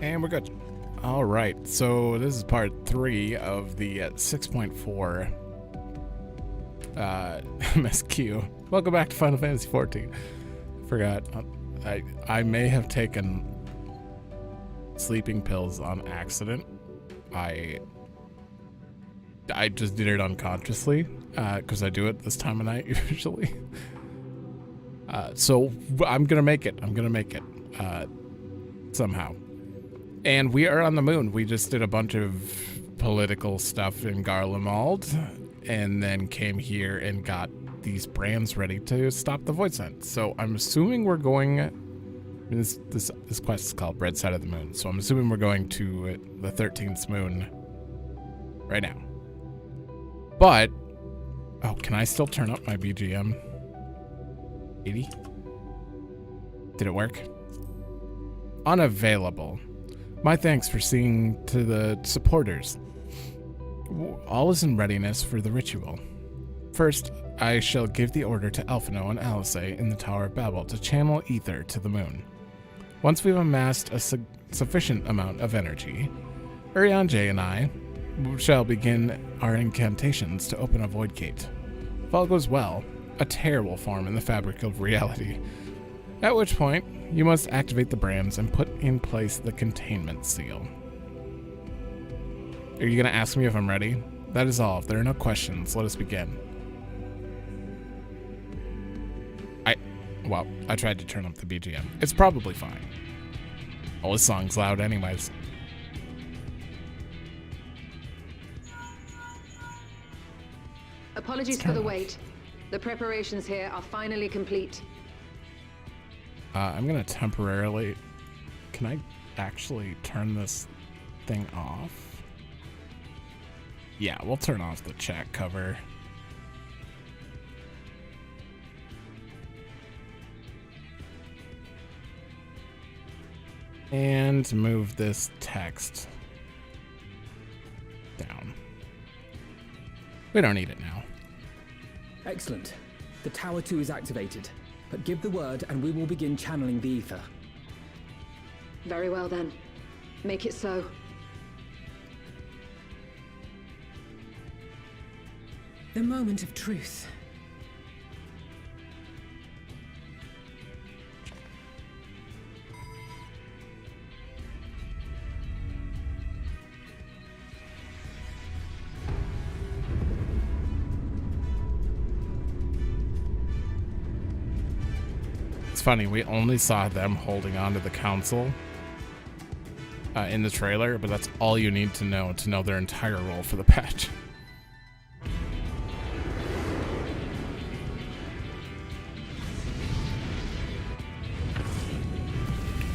And we're good. All right, so this is part 3 of the 6.4 MSQ. Welcome back to Final Fantasy XIV. Forgot, I may have taken sleeping pills on accident. I just did it unconsciously, because I do it this time of night usually. So I'm gonna make it. Somehow. And we are on the moon. We just did a bunch of political stuff in Garlemald, and then came here and got these brands ready to stop the Void Sense. So I'm assuming we're going. This quest is called Red Side of the Moon. So I'm assuming we're going to the 13th moon right now. But oh, can I still turn up my BGM? 80? Did it work? Unavailable. My thanks for seeing to the supporters. All is in readiness for the ritual. First, I shall give the order to Elfino and Alice in the Tower of Babel to channel ether to the moon. Once we've amassed a sufficient amount of energy, Urianger and I shall begin our incantations to open a void gate. If all goes well, a tear will form in the fabric of reality, at which point you must activate the brands and put in place the containment seal. Are you going to ask me if I'm ready? That is all. If there are no questions, let us begin. Well, I tried to turn up the BGM. It's probably fine. Oh, this song's loud anyways. Apologies for the wait. The preparations here are finally complete. I'm gonna temporarily... Can I actually turn this thing off? Yeah, we'll turn off the chat cover. And move this text down. We don't need it now. Excellent. The Tower 2 is activated, but give the word and we will begin channeling the ether. Very well then. Make it so. The moment of truth. It's funny, we only saw them holding on to the council in the trailer, but that's all you need to know their entire role for the patch.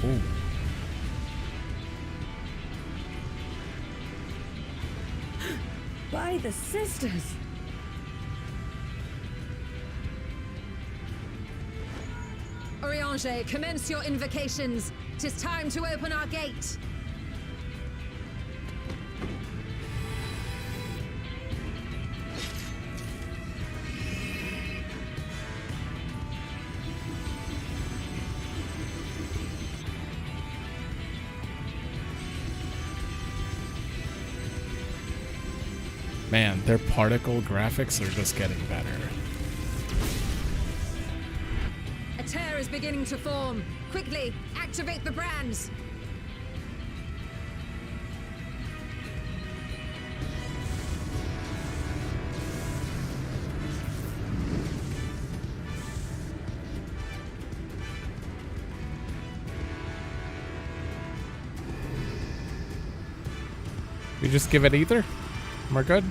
Ooh. By the sisters! Urianger, commence your invocations. 'Tis time to open our gate. Man, their particle graphics are just getting better. A tear is beginning to form. Quickly, activate the brands. We just give it ether? We're good?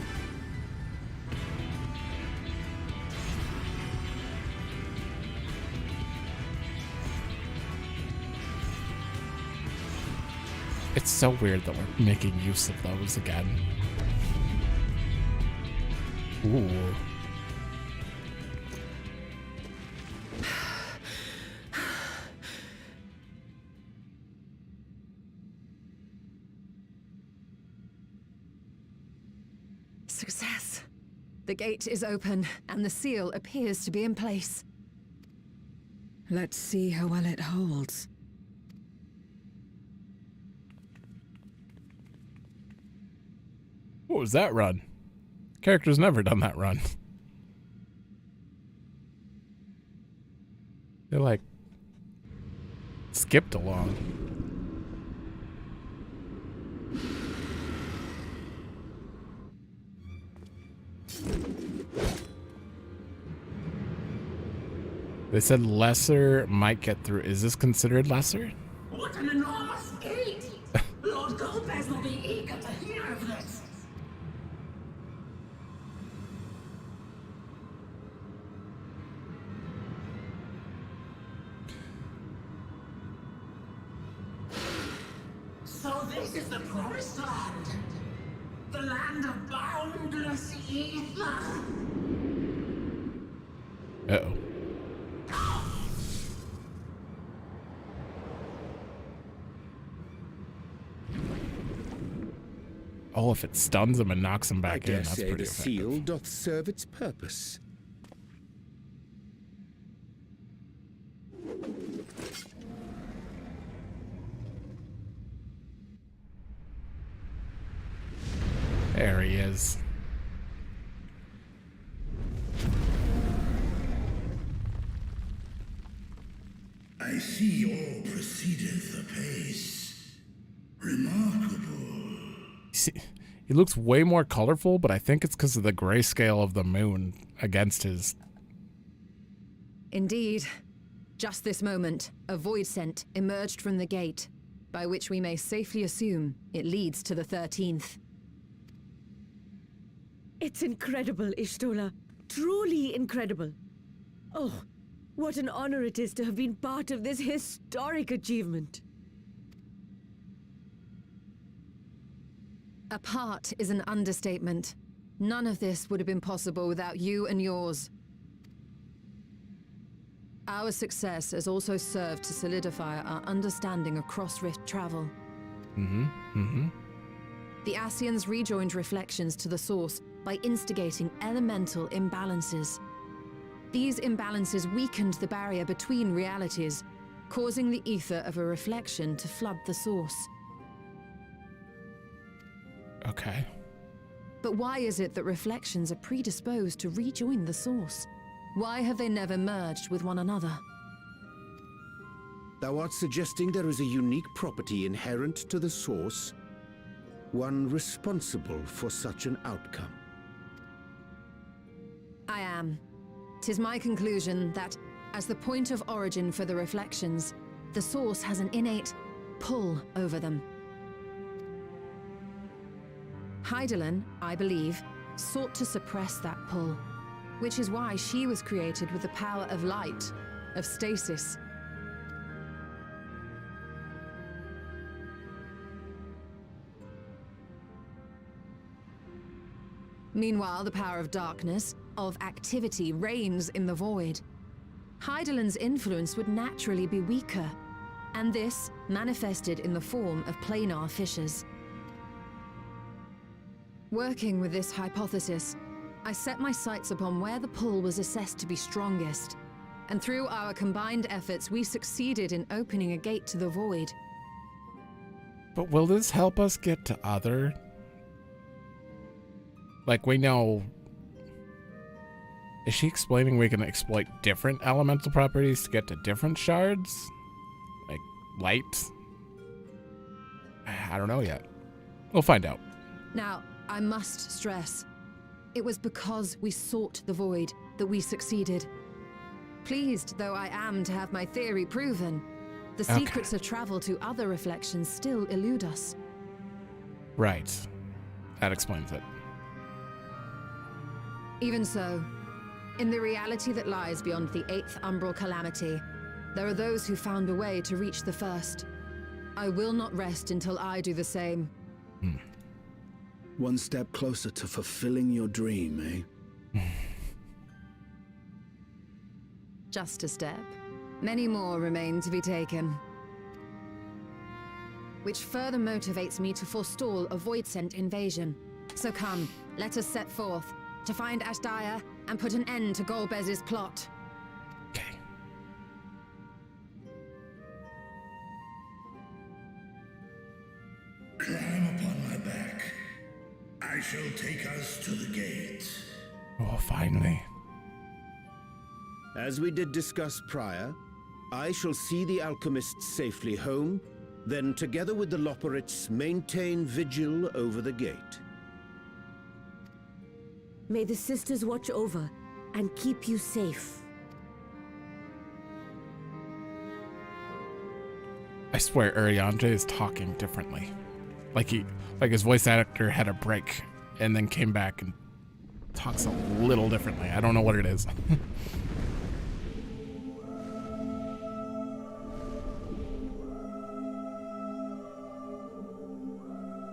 It's so weird that we're making use of those again. Ooh. Success. The gate is open, and the seal appears to be in place. Let's see how well it holds. What was that run? Character's never done that run. They like skipped along. They said lesser might get through. Is this considered lesser? What an enormous gate! Lord Gomez will be eager to hear of this. So this is the promised land. The land of boundless ether. Uh-oh. Oh, if it stuns him and knocks him back in, that's pretty the effective. seal doth serve its purpose. There he is. I see all proceedeth apace. Remarkable. See, he looks way more colorful, but I think it's because of the grayscale of the moon against his... Indeed. Just this moment, a void scent emerged from the gate, by which we may safely assume it leads to the 13th. It's incredible, Ishtola. Truly incredible. Oh, what an honor it is to have been part of this historic achievement. A part is an understatement. None of this would have been possible without you and yours. Our success has also served to solidify our understanding of cross-rift travel. The Ascians rejoined reflections to the source by instigating elemental imbalances. These imbalances weakened the barrier between realities, causing the ether of a reflection to flood the source. Okay. But why is it that reflections are predisposed to rejoin the source? Why have they never merged with one another? Thou art suggesting there is a unique property inherent to the source, one responsible for such an outcome. I am. 'Tis my conclusion that, as the point of origin for the reflections, the source has an innate pull over them. Hydalaen, I believe, sought to suppress that pull, which is why she was created with the power of light, of stasis. Meanwhile, the power of darkness, of activity, reigns in the void. Hydalaen's influence would naturally be weaker, and this manifested in the form of planar fissures. Working with this hypothesis, I set my sights upon where the pull was assessed to be strongest, and through our combined efforts, we succeeded in opening a gate to the void. But will this help us get to other... Like, we know... Is she explaining we can exploit different elemental properties to get to different shards? Like, light? I don't know yet. We'll find out. Now, I must stress, it was because we sought the void that we succeeded. Pleased though I am to have my theory proven, the secrets of travel to other reflections still elude us. Right. That explains it. Even so, in the reality that lies beyond the 8th umbral calamity, there are those who found a way to reach the first. I will not rest until I do the same. One step closer to fulfilling your dream, eh? Just a step. Many more remain to be taken. Which further motivates me to forestall a void-sent invasion. So come, let us set forth, to find Ashdaya and put an end to Golbez's plot. Okay. Climb upon my back. I I shall take us to the gate. Oh, finally. As we did discuss prior, I shall see the alchemists safely home, then together with the Loporrits maintain vigil over the gate. May the sisters watch over and keep you safe. I swear Urianger is talking differently. Like his voice actor had a break and then came back and talks a little differently. I don't know what it is.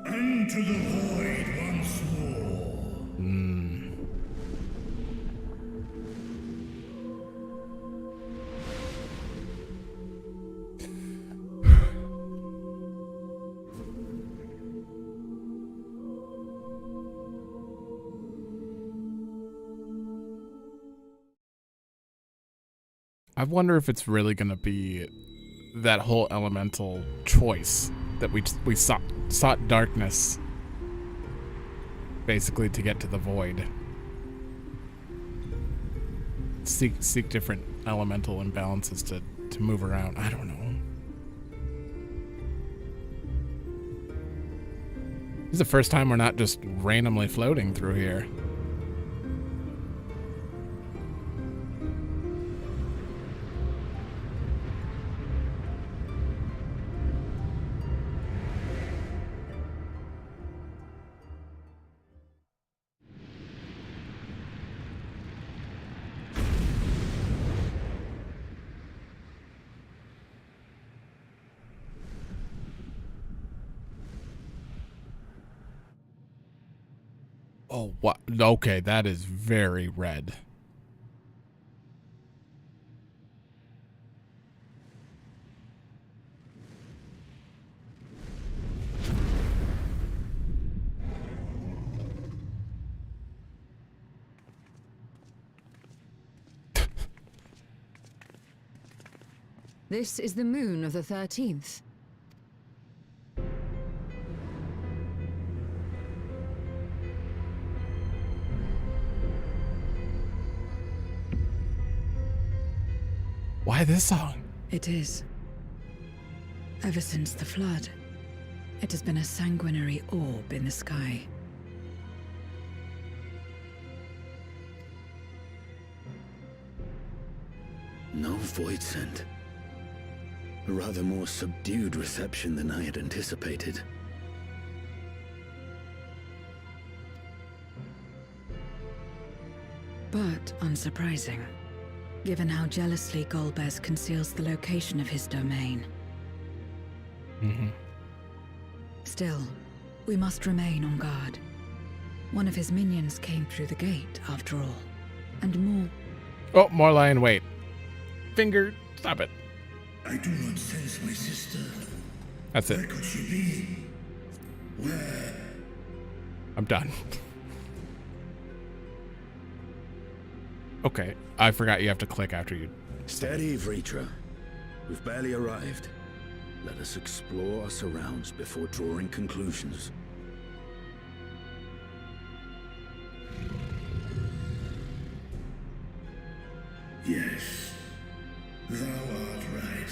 Unto the void once more. I wonder if it's really gonna be that whole elemental choice that we sought darkness basically to get to the void. Seek different elemental imbalances to move around. I don't know. This is the first time we're not just randomly floating through here. Oh, what? Okay, that is very red. This is the moon of the 13th. Why this song? It is. Ever since the flood, it has been a sanguinary orb in the sky. No void scent. A rather more subdued reception than I had anticipated. But unsurprising, given how jealously Golbez conceals the location of his domain. Still, we must remain on guard. One of his minions came through the gate, after all. And more. Oh, more lion, wait. Finger, stop it. I do not sense my sister. That's it. Where could she be? Where? I'm done. Okay, I forgot you have to click after you. Steady, Vritra. We've barely arrived. Let us explore our surrounds before drawing conclusions. Yes, thou art right.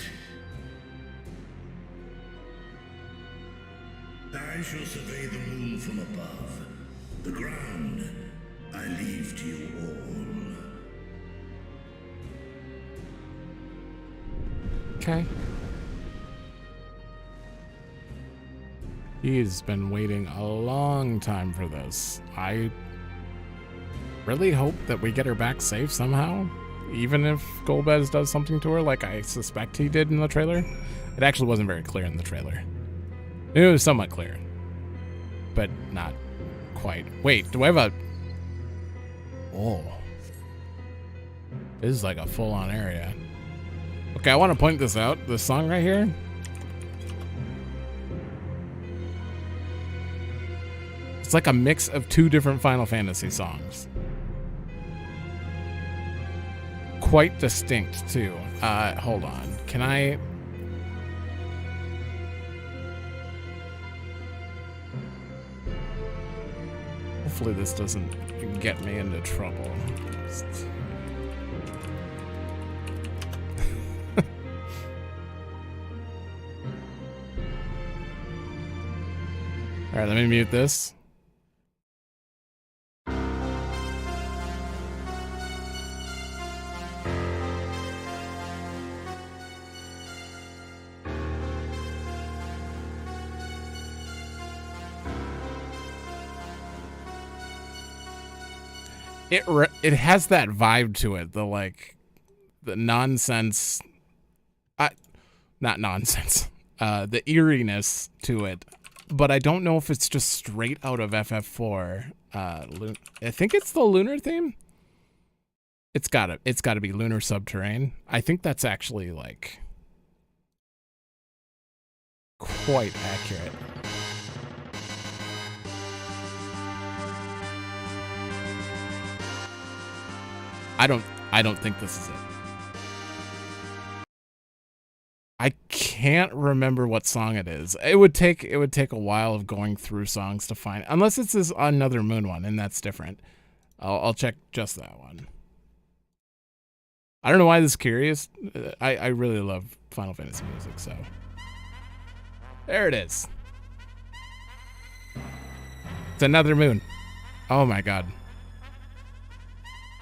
I shall survey the moon from above. The ground I leave to you all. Okay. He's been waiting a long time for this. I really hope that we get her back safe somehow, even if Golbez does something to her like I suspect he did in the trailer. It actually wasn't very clear in the trailer. It was somewhat clear, but not quite. Wait, do I have a... Oh. This is like a full-on area. Okay, I want to point this out. This song right here. It's like a mix of two different Final Fantasy songs. Quite distinct, too. Hold on. Can I... Hopefully this doesn't get me into trouble. All right, let me mute this. It has that vibe to it, the nonsense, not nonsense, the eeriness to it, but I don't know if it's just straight out of FF4. I think it's the lunar theme. It's gotta be lunar subterrane. I think that's actually like quite accurate. I don't think this is it. I can't remember what song it is. It would take a while of going through songs to find, unless it's this Another Moon one, and that's different. I'll check just that one. I don't know why this is curious. I really love Final Fantasy music, so there it is. It's Another Moon. Oh my god.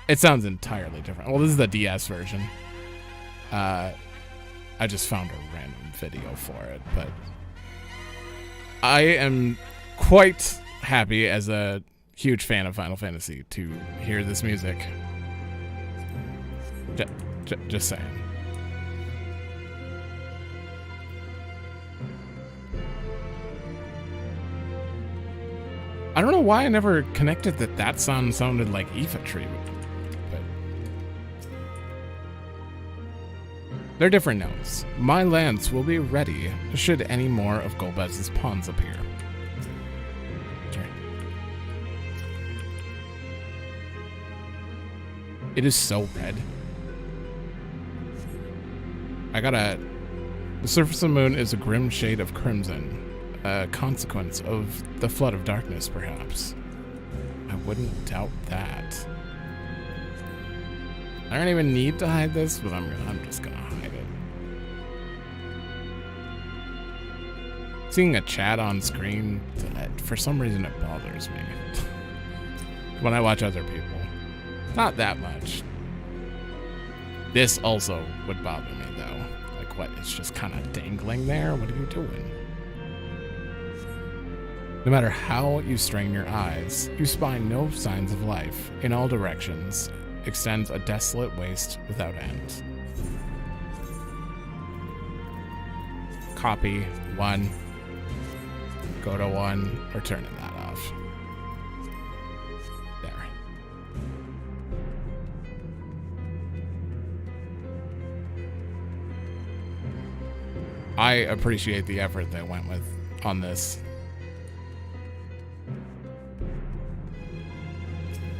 It sounds entirely different. Well, this is the DS version. I just found a random video for it, but I am quite happy as a huge fan of Final Fantasy to hear this music. Just saying. I don't know why I never connected that sound sounded like Ifritry. They're different notes. My lance will be ready should any more of Golbez's pawns appear. Okay. It is so red. The surface of the moon is a grim shade of crimson, a consequence of the flood of darkness, perhaps. I wouldn't doubt that. I don't even need to hide this, but I'm just gonna hide it. Seeing a chat on screen, for some reason it bothers me. When I watch other people. Not that much. This also would bother me though. Like what, it's just kind of dangling there? What are you doing? No matter how you strain your eyes, you spy no signs of life. In all directions extends a desolate waste without end. Copy 1, go to 1, or turning that off. There. I appreciate the effort they went with on this.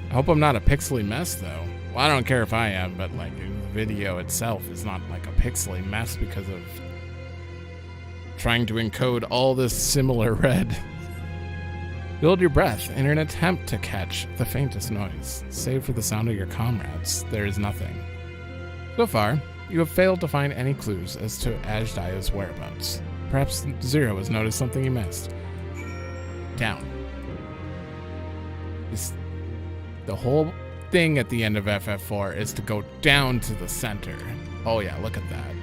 I hope I'm not a pixely mess though. Well, I don't care if I am, but like the video itself is not like a pixely mess because of trying to encode all this similar red. Build your breath in an attempt to catch the faintest noise. Save for the sound of your comrades. There is nothing. So far, you have failed to find any clues as to Ajdaya's whereabouts. Perhaps Zero has noticed something you missed. Down. The whole thing at the end of FF4 is to go down to the center. Oh yeah, look at that.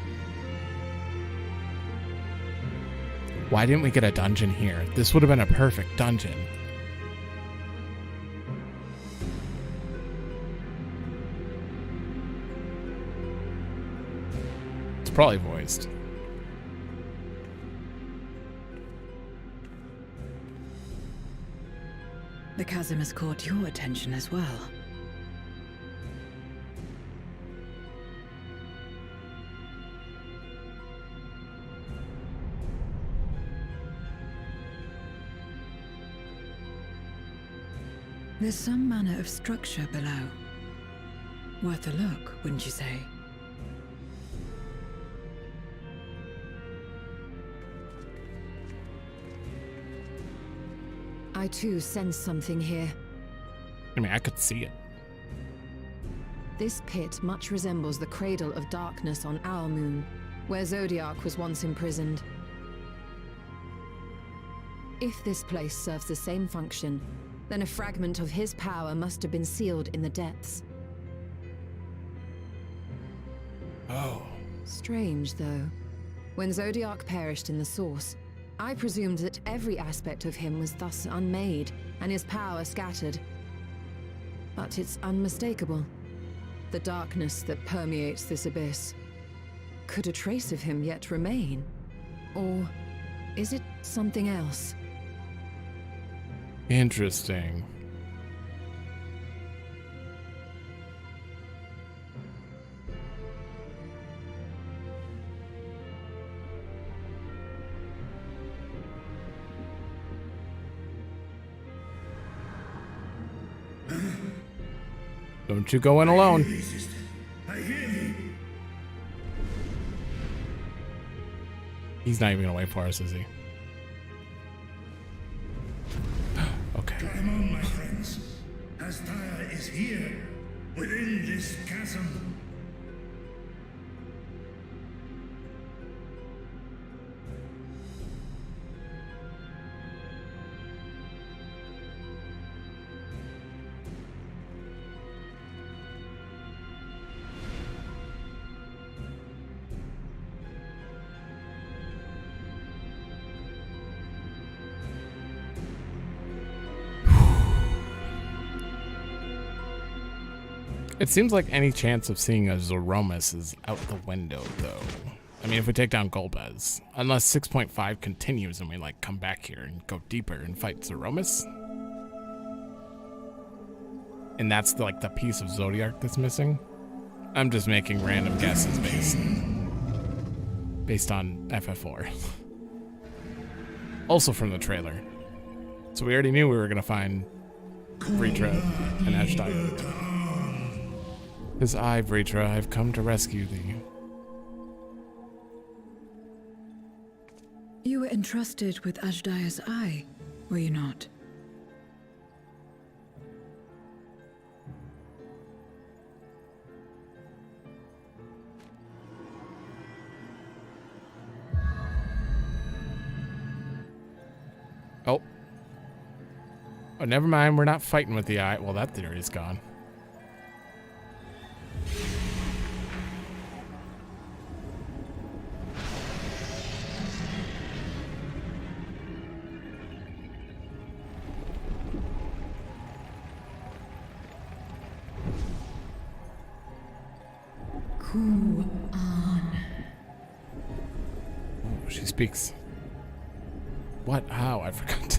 Why didn't we get a dungeon here? This would have been a perfect dungeon. It's probably voiced. The chasm has caught your attention as well. There's some manner of structure below. Worth a look, wouldn't you say? I too sense something here. I mean, I could see it. This pit much resembles the cradle of darkness on our moon, where Zodiark was once imprisoned. If this place serves the same function, then a fragment of his power must have been sealed in the depths. Oh. Strange, though. When Zodiark perished in the source, I presumed that every aspect of him was thus unmade, and his power scattered. But it's unmistakable. The darkness that permeates this abyss. Could a trace of him yet remain? Or is it something else? Interesting. Don't you go in alone. I hear thee. He's not even gonna wait for us, is he? Okay. Climb on, my friends. Hydalaen is here, within this chasm. It seems like any chance of seeing a Zoromas is out the window, though. I mean, if we take down Golbez, unless 6.5 continues and we like come back here and go deeper and fight Zoromas. And that's like the piece of Zodiark that's missing. I'm just making random guesses based on FF4. Also from the trailer. So we already knew we were gonna find Vritra and Hydalaen. Tis I, Vritra, I've come to rescue thee. You were entrusted with Hydalaen's eye, were you not? Oh. Oh, never mind, we're not fighting with the eye. Well, that theory's gone. Oh, she speaks. What? How? I forgot.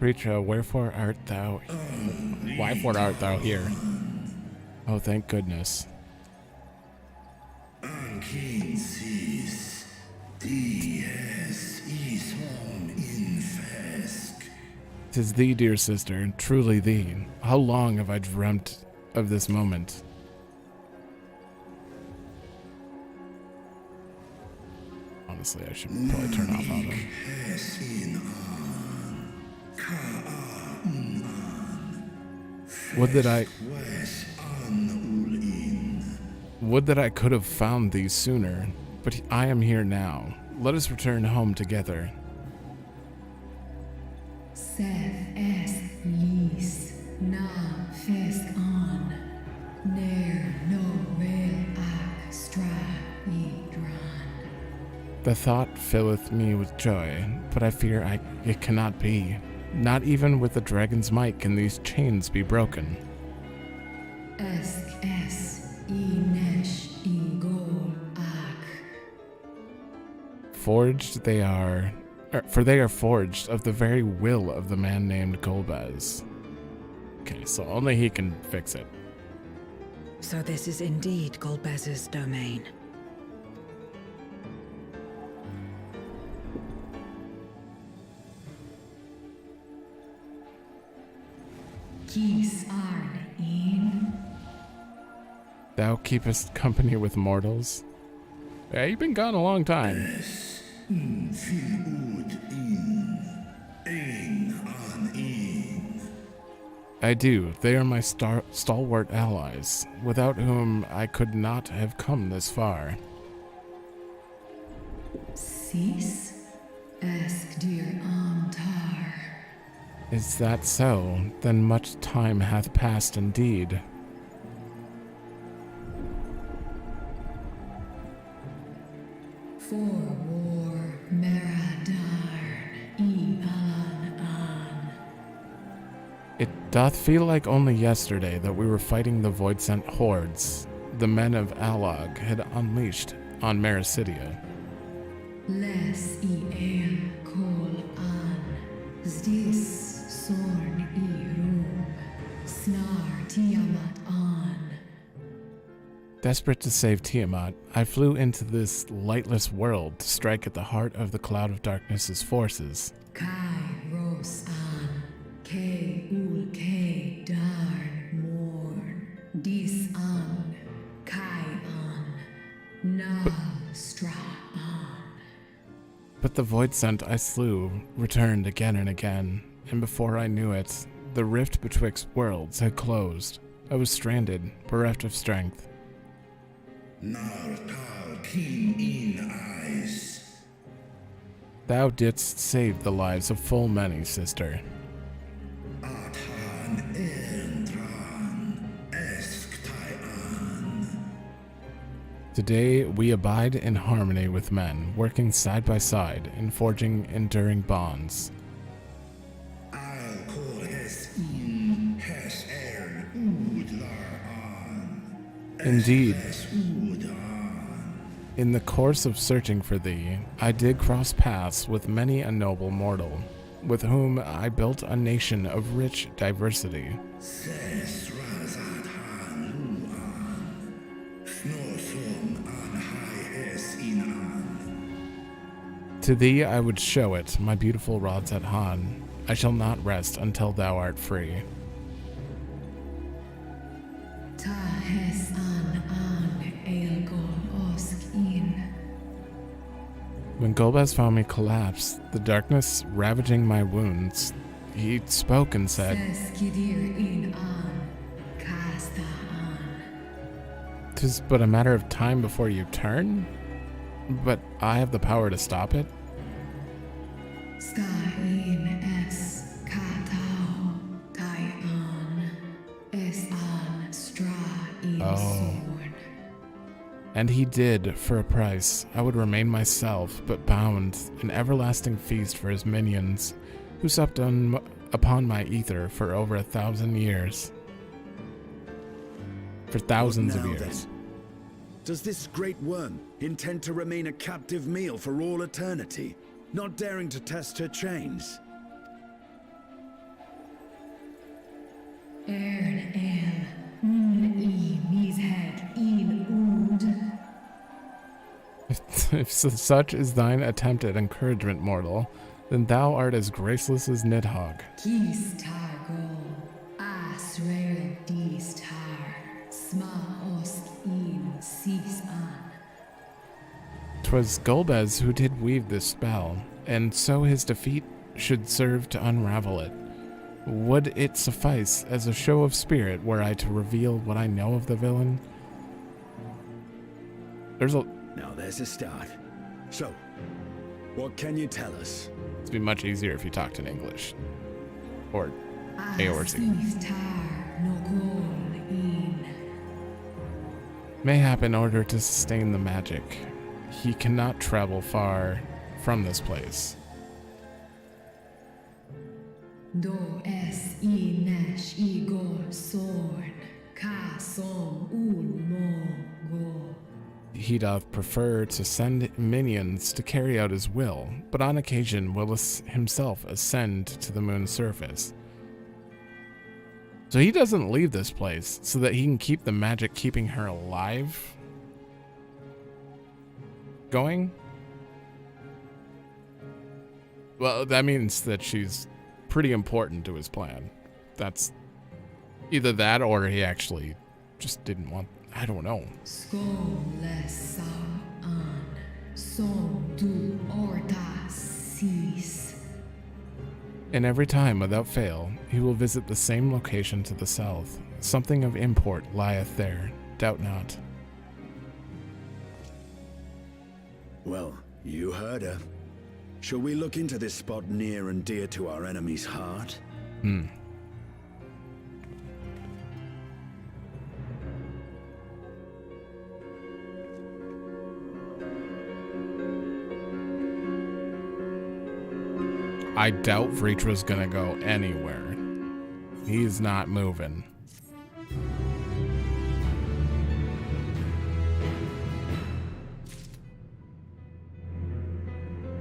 Vritra, wherefore art thou? Whyfore art thou here? Oh, thank goodness. Tis thee, dear sister, and truly thee. How long have I dreamt of this moment? Honestly, I should probably turn off all of them. Would that I could have found thee sooner, but I am here now. Let us return home together. The thought filleth me with joy, but I fear it cannot be. Not even with the dragon's might can these chains be broken. Forged they are, for they are forged of the very will of the man named Golbez. Okay, so only he can fix it. So this is indeed Golbez's domain. Thou keepest company with mortals? Yeah, you've been gone a long time. I do. They are my stalwart allies, without whom I could not have come this far. Cease? Ask dear Antar. Is that so? Then much time hath passed indeed. For war, Meradarn, An. It doth feel like only yesterday that we were fighting the void-sent hordes the men of Alog had unleashed on Mericidia. Les el kol an, zdis sorn rum, snar Tiamat an. Desperate to save Tiamat, I flew into this lightless world to strike at the heart of the Cloud of Darkness's forces. Kai ros an, ke ul ke darn morn, dis an, kai an, na stra an. But the void sent I slew returned again and again, and before I knew it, the rift betwixt worlds had closed. I was stranded, bereft of strength. Nar tal keen in eyes. Thou didst save the lives of full many, sister. Athan entran esktayan. Today we abide in harmony with men, working side by side and forging enduring bonds. I'll call his in has ern udlar an. Indeed, Udan. in the course of searching for thee, I did cross paths with many a noble mortal, with whom I built a nation of rich diversity. Ses razat han luan. Snosom an hai es in an. To thee I would show it, my beautiful rods at Han. I shall not rest until thou art free. Ta hes an elgol osk in. When Golbez found me collapsed, the darkness ravaging my wounds, he spoke and said, Ses kidir in an, casta an. "'Tis but a matter of time before you turn? But I have the power to stop it?" Sta in es katao, tai an, es an stra in Oh. sorn. And he did, for a price. I would remain myself, but bound, an everlasting feast for his minions, who supped upon my ether for over 1,000 years. For thousands of What now, years. then? Does this great worm intend to remain a captive meal for all eternity, not daring to test her chains? Ern el, i mis head in ud. If such is thine attempt at encouragement, mortal, then thou art as graceless as Nidhogg. Kis targo, asrael dis tar, sma osk in sis an. 'Twas Golbez who did weave this spell, and so his defeat should serve to unravel it. Would it suffice as a show of spirit were I to reveal what I know of the villain? Now there's a start. So, what can you tell us? It'd be much easier if you talked in English. Or AORC. Sis tar no gol in. Mayhap in order to sustain the magic, he cannot travel far from this place. Do es I nesh I gol sorn, ka som ul mo go. He doth prefer to send minions to carry out his will, but on occasion will himself ascend to the moon's surface. So he doesn't leave this place so that he can keep the magic keeping her alive going? Well, that means that she's pretty important to his plan. That's either that or he actually just didn't want, I don't know. Skål sa an, som du orda sis. And every time, without fail, he will visit the same location to the south. Something of import lieth there, doubt not. Well, you heard her. Shall we look into this spot near and dear to our enemy's heart? I doubt Vritra's gonna go anywhere. He's not moving.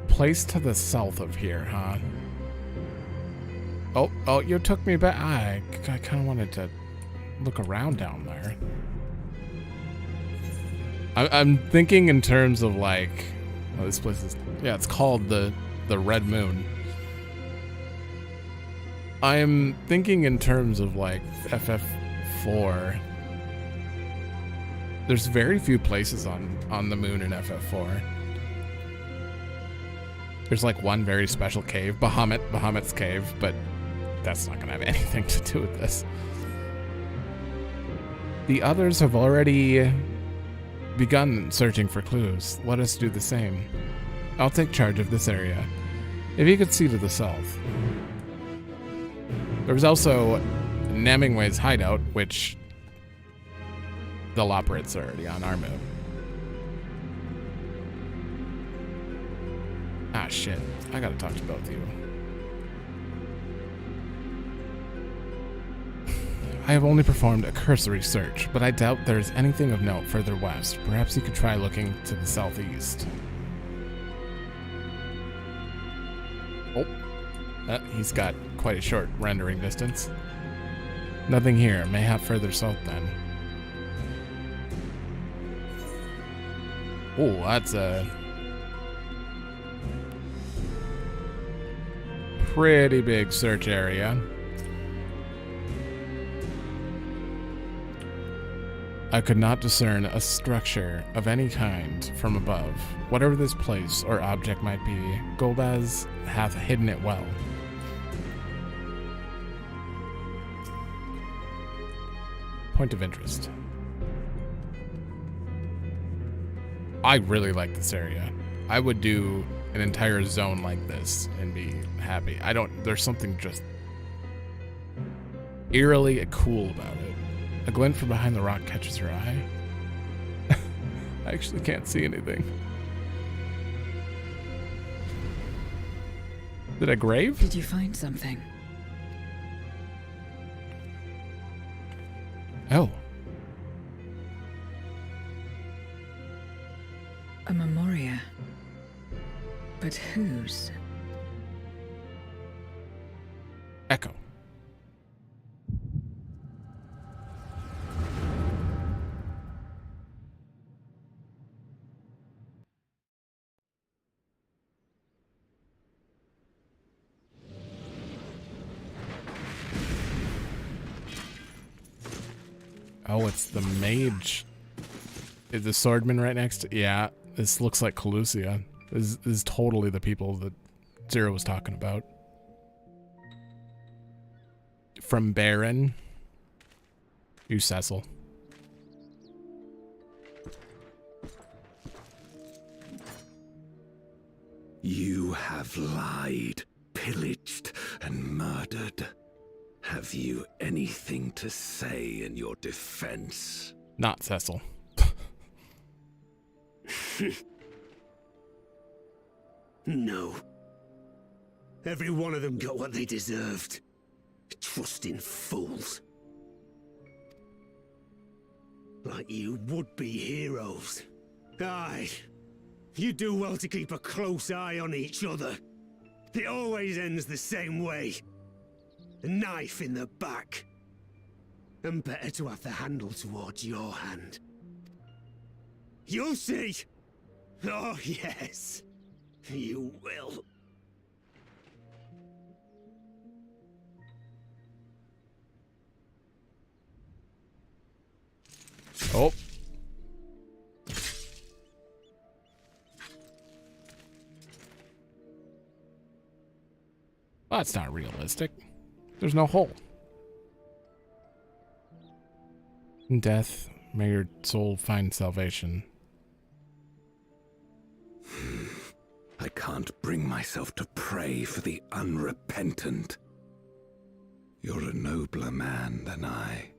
Place to the south of here, huh? Oh, you took me back. I kind of wanted to look around down there. I'm thinking in terms of like, oh, this place is, yeah, it's called the Red Moon. I'm thinking in terms of like FF4. There's very few places on the moon in FF4. There's like one very special cave, Bahamut's cave, but that's not gonna have anything to do with this. The others have already begun searching for clues. Let us do the same. I'll take charge of this area. If you could see to the south. There was also Namingway's hideout, which the Loporrits are already on our moon. Ah, shit. I gotta talk to both of you. I have only performed a cursory search, but I doubt there is anything of note further west. Perhaps you could try looking to the southeast. Oh. He's got quite a short rendering distance. Nothing here. Mayhap further south then. Oh, that's a pretty big search area. I could not discern a structure of any kind from above. Whatever this place or object might be, Golbaz hath hidden it well. Point of interest. I really like this area. I would do an entire zone like this and be happy. There's something just eerily cool about it. A glint from behind the rock catches your eye. I actually can't see anything. Did I grave? Did you find something? Oh. A memoria. But whose? Echo. Oh, it's the mage. Is the swordman right next to? Yeah, this looks like Calusia. This is totally the people that Zero was talking about. From Baron. You, Cecil. You have lied, pillaged, and murdered. Have you anything to say in your defense? Not Cecil. No. Every one of them got what they deserved. Trusting fools. Like you would-be heroes. Aye. You do well to keep a close eye on each other. It always ends the same way. A knife in the back. And better to have the handle towards your hand. You'll see! Oh, yes. You will. Oh. Well, that's not realistic. There's no hole. In death, may your soul find salvation. I can't bring myself to pray for the unrepentant. You're a nobler man than I.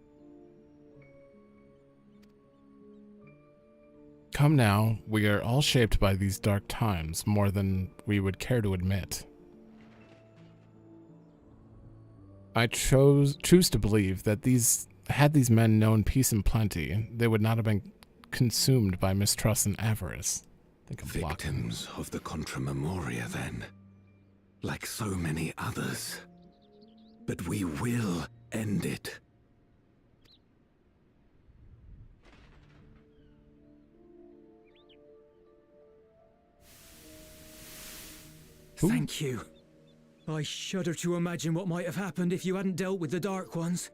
Come now, we are all shaped by these dark times more than we would care to admit. I choose to believe that had these men known peace and plenty, they would not have been consumed by mistrust and avarice. Think of Victims of the Contra Memoria, then. Like so many others. But we will end it. Ooh. Thank you. I shudder to imagine what might have happened if you hadn't dealt with the Dark Ones.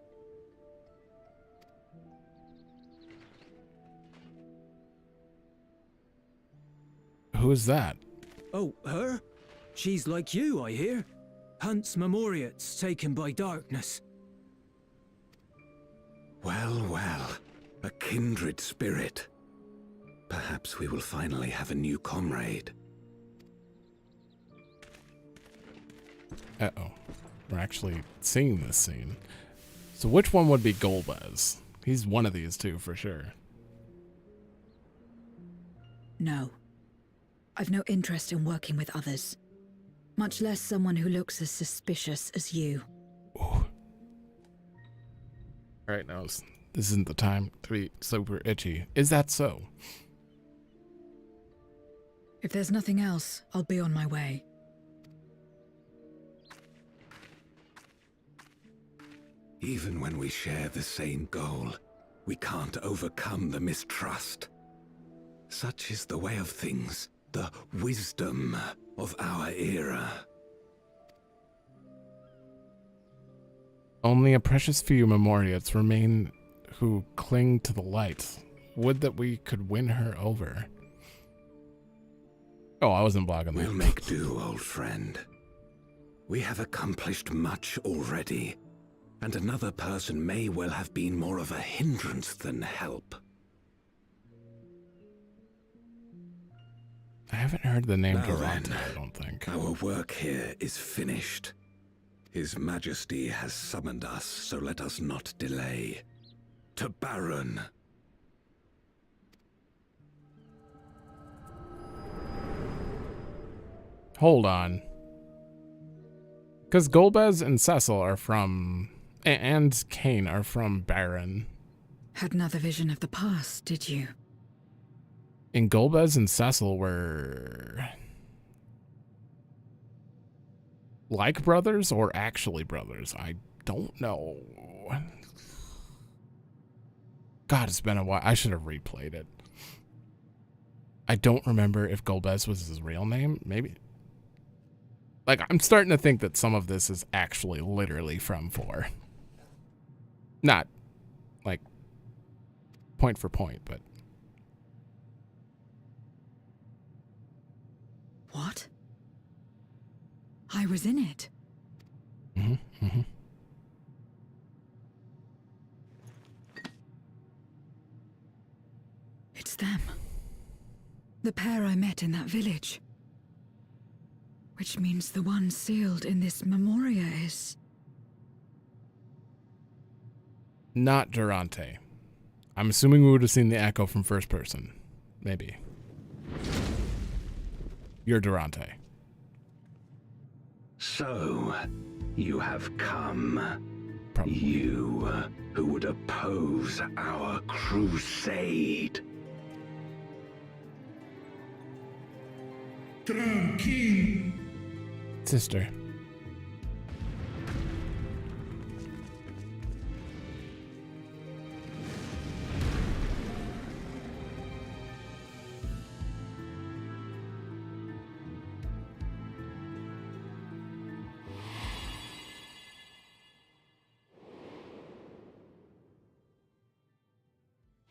Who is that? Oh, her? She's like you, I hear. Hunts Memoriates taken by darkness. Well, well. A kindred spirit. Perhaps we will finally have a new comrade. Uh-oh. We're actually seeing this scene. So which one would be Golbez? He's one of these two for sure. No. I've no interest in working with others. Much less someone who looks as suspicious as you. Ooh. Alright, now this isn't the time to be super itchy. Is that so? If there's nothing else, I'll be on my way. Even when we share the same goal, we can't overcome the mistrust. Such is the way of things, the wisdom of our era. Only a precious few Memoriates remain who cling to the light. Would that we could win her over. Oh, I wasn't blogging that. We'll make do, old friend. We have accomplished much already, and another person may well have been more of a hindrance than help. I haven't heard the name Now Durante, then, I don't think. Our work here is finished. His Majesty has summoned us, so let us not delay. To Baron. Hold on. Because Golbez and Cecil are from... and Kane are from Baron. Had another vision of the past, did you? And Golbez and Cecil were... like brothers or actually brothers? I don't know. God, it's been a while. I should have replayed it. I don't remember if Golbez was his real name. Maybe. Like, I'm starting to think that some of this is actually literally from 4. Not, like, point for point, but... What? I was in it. Mm-hmm, mm-hmm. It's them. The pair I met in that village. Which means the one sealed in this Memoria is... Not Durante. I'm assuming we would have seen the echo from first person. Maybe. You're Durante. So, you have come. Probably. You who would oppose our crusade. Tranquil. Sister.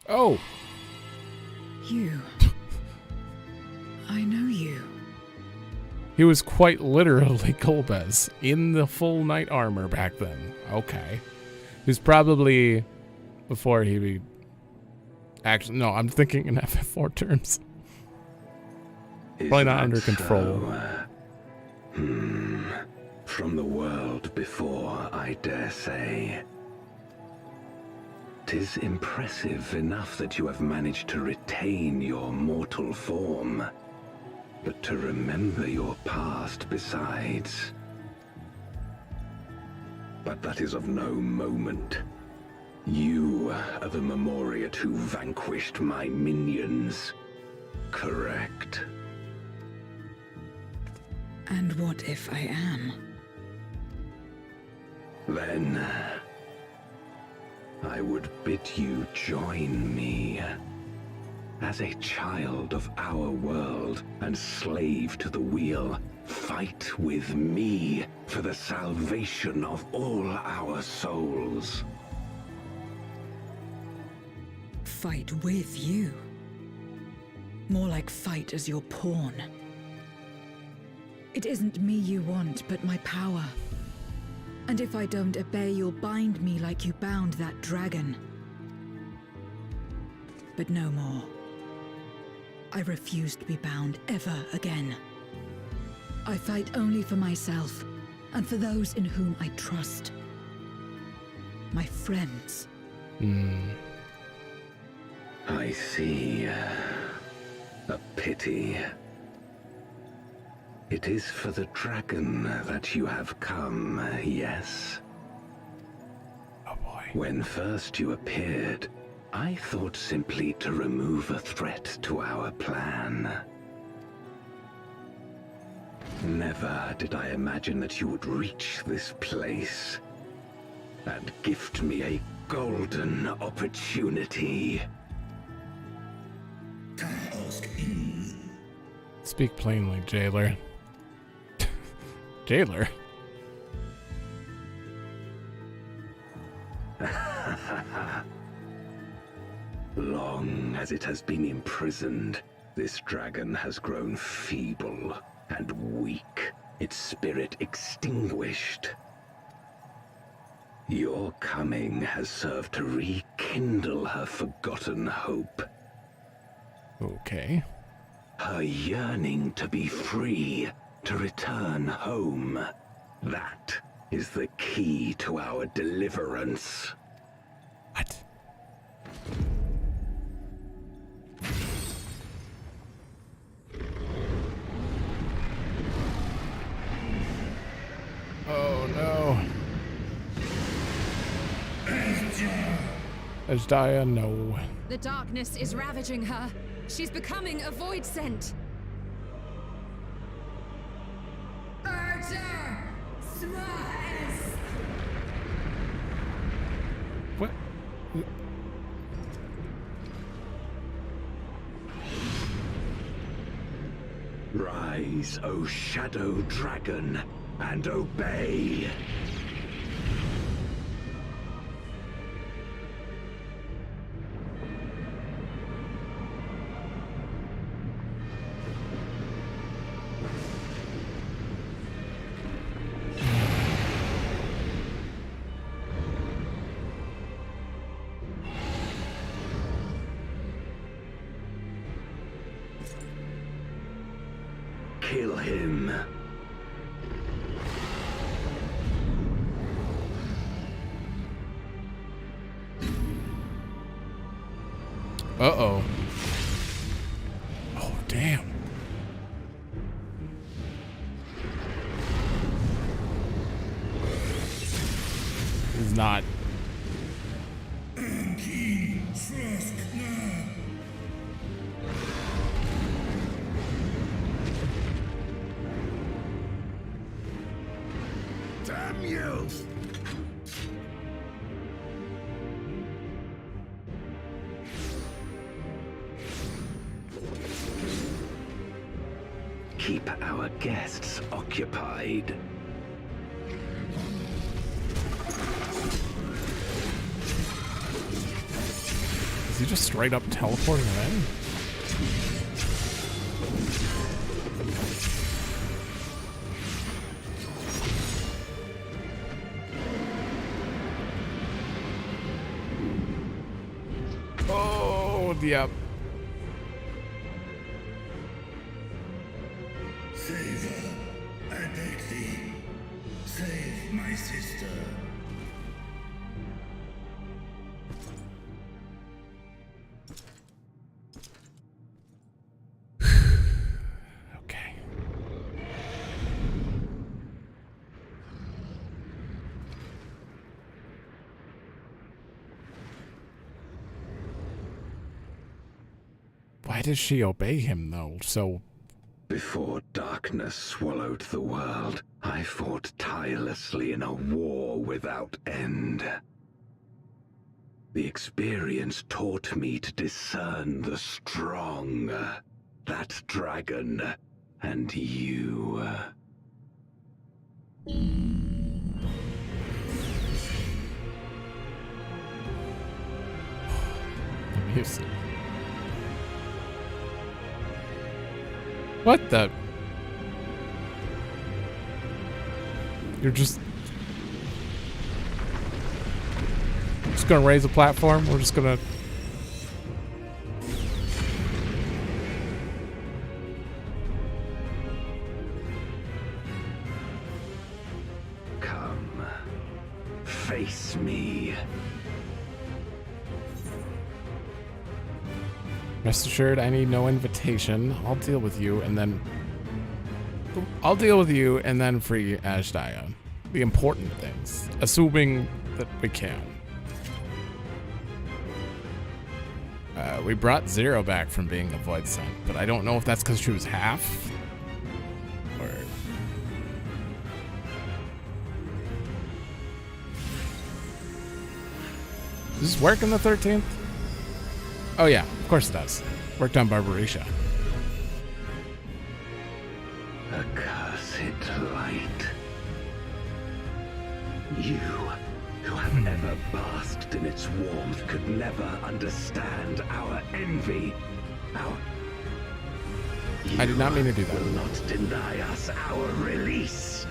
Oh! You. I know you. He was quite literally Golbez in the full knight armor back then. Okay. He was probably before he actually, no, I'm thinking in FF4 terms. Probably not under control. From the world before, I dare say. 'Tis impressive enough that you have managed to retain your mortal form, but to remember your past besides. But that is of no moment. You are the Memoriat who vanquished my minions, correct? And what if I am? Then I would bid you join me. As a child of our world and slave to the wheel, fight with me for the salvation of all our souls. Fight with you? More like fight as your pawn. It isn't me you want, but my power. And if I don't obey, you'll bind me like you bound that dragon. But no more. I refuse to be bound ever again. I fight only for myself, and for those in whom I trust. My friends. I see. A pity. It is for the dragon that you have come, yes? Oh boy. When first you appeared, I thought simply to remove a threat to our plan. Never did I imagine that you would reach this place and gift me a golden opportunity. Speak plainly, jailer. Jailer? Long as it has been imprisoned, this dragon has grown feeble and weak, its spirit extinguished. Your coming has served to rekindle her forgotten hope. Okay. Her yearning to be free, to return home. That is the key to our deliverance. What? Oh no. Hydalaen, no. The darkness is ravaging her. She's becoming a void scent. Archer! Smash! What? Rise, O shadow dragon, and obey. Kill him. Uh-oh. Oh, damn. This is not. Damn you! Keep our guests occupied. Is he just straight up teleporting them in? Yep. Save her, I beg thee. Save my sister. Okay. Why does she obey him, though? So... Before darkness swallowed the world, I fought tirelessly in a war without end. The experience taught me to discern the strong, that dragon, and you. Music. What the? You're just gonna raise a platform? We're just gonna... Come, face me. Rest assured, I need no invitation. I'll deal with you and then... free Hydalaen. The important things. Assuming that we can. We brought Zero back from being the Void Sent, but I don't know if that's because she was half. Or... Does this work in the 13th? Oh yeah, of course it does. Worked on Barbarisha. Accursed light. You, who have never basked in its warmth, could never understand our envy. I did not mean to do that. Will not deny us our release.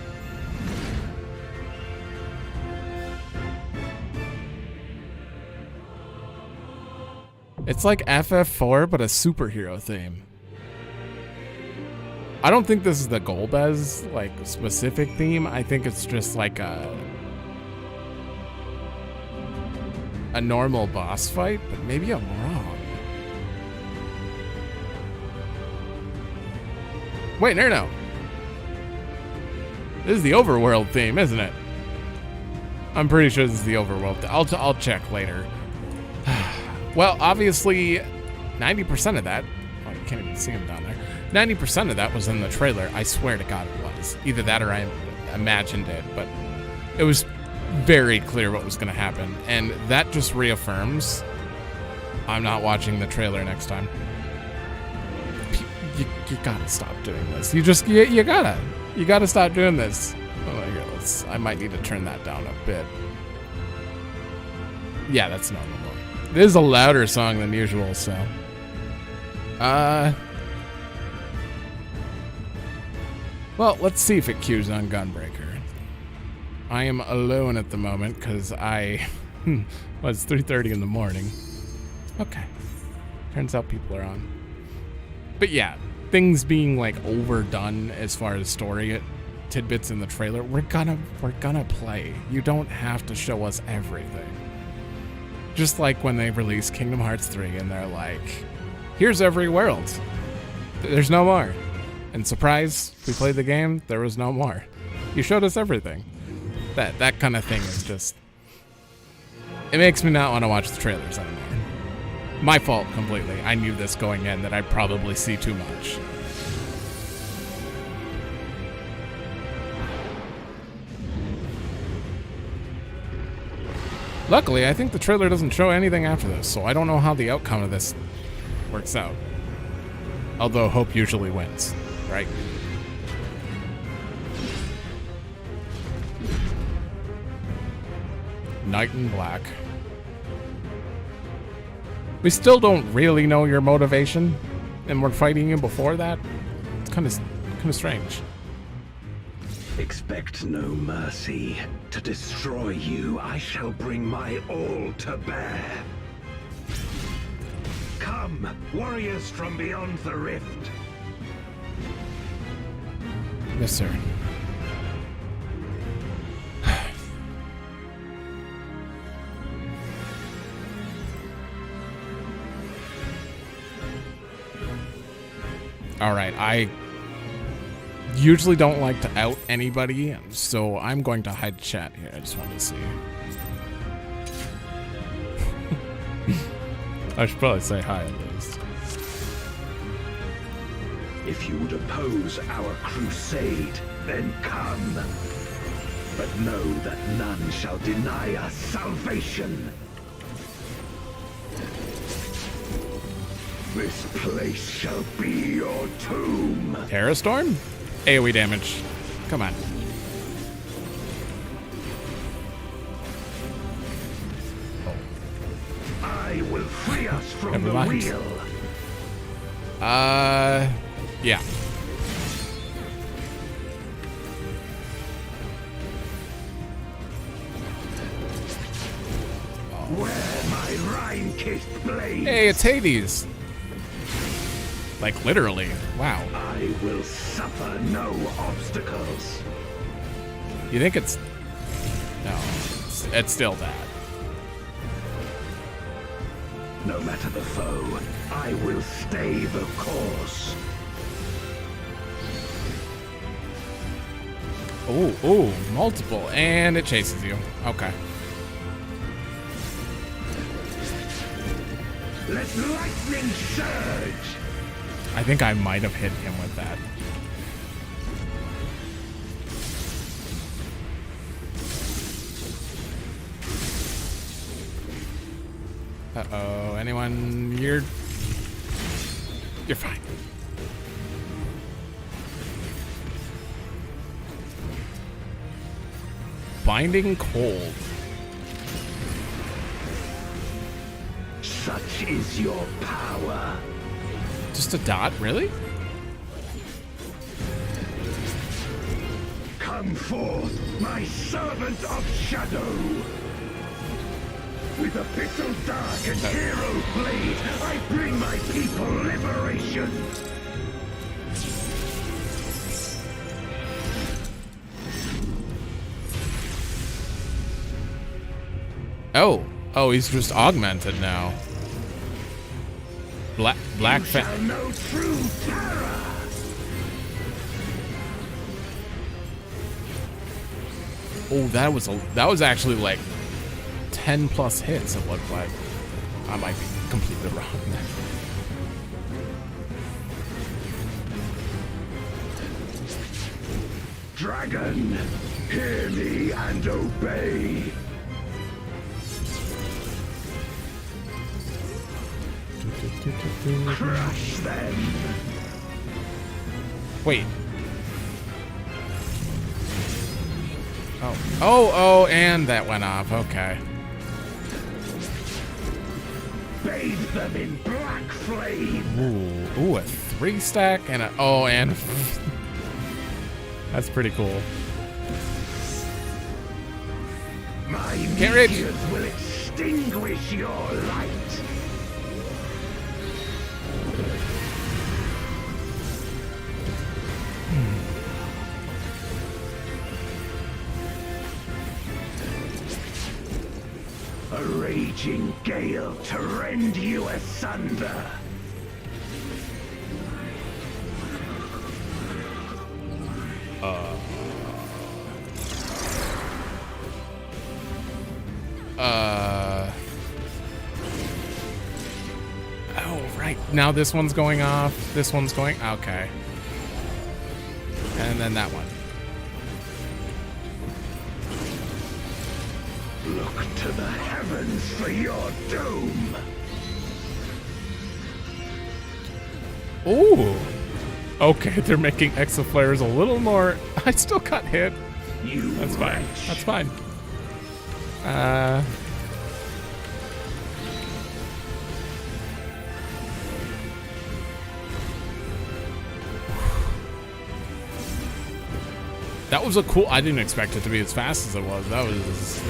It's like FF4, but a superhero theme. I don't think this is the Golbez, like, specific theme. I think it's just like a normal boss fight, but maybe I'm wrong. Wait, no. This is the overworld theme, isn't it? I'm pretty sure this is the overworld. I'll check later. Well, obviously, 90% of that... Oh, you can't even see him down there. 90% of that was in the trailer. I swear to God it was. Either that or I imagined it, but it was very clear what was going to happen. And that just reaffirms I'm not watching the trailer next time. You gotta stop doing this. You gotta stop doing this. Oh, here, I might need to turn that down a bit. Yeah, that's normal. It is a louder song than usual, so. Well, let's see if it cues on Gunbreaker. I am alone at the moment because it's 3:30 in the morning. Okay. Turns out people are on. But yeah, things being like overdone as far as story tidbits in the trailer, we're gonna play. You don't have to show us everything. Just like when they released Kingdom Hearts 3 and they're like, here's every world. There's no more. And surprise, we played the game, there was no more. You showed us everything. That kind of thing is just... It makes me not want to watch the trailers anymore. My fault completely. I knew this going in that I'd probably see too much. Luckily, I think the trailer doesn't show anything after this, so I don't know how the outcome of this works out. Although hope usually wins, right? Knight in Black. We still don't really know your motivation, and we're fighting you before that? It's kind of strange. Expect no mercy. To destroy you, I shall bring my all to bear. Come! Come, warriors from beyond the rift. Yes, sir. All right, I usually don't like to out anybody, so I'm going to hide chat here. I just wanted to see. I should probably say hi at least. If you would oppose our crusade, then come. But know that none shall deny us salvation. This place shall be your tomb. Terra Storm? AoE damage. Come on. I will free us from Never the mind. wheel. Yeah. Where my Rhine-kissed blade. Hey, it's Hades. Like, literally. Wow. I will suffer no obstacles. You think it's... No. It's still bad. No matter the foe, I will stay the course. Oh, multiple. And it chases you. Okay. Let lightning surge. I think I might have hit him with that. Uh-oh, anyone? You're fine. Binding cold. Such is your power. Just a dot, really? Come forth, my servant of shadow. With a pistol dark and hero blade, I bring my people liberation. Oh, he's just augmented now. Black shall know true terror. Oh, that was actually like 10 plus hits. It looked like. I might be completely wrong there. Dragon, hear me and obey. Crush them. Wait. Oh, and that went off. Okay. Bathe them in black flame. Ooh, a 3-stack and and that's pretty cool. My Can't reach. meteors will extinguish your light. A raging gale to rend you asunder. Oh, right. Now this one's going off. This one's going. Okay. And then that one. Look to the heavens for your doom. Ooh. Okay, they're making exaflares a little more. I still got hit. That's fine. That's fine. That was a cool. I didn't expect it to be as fast as it was. That was.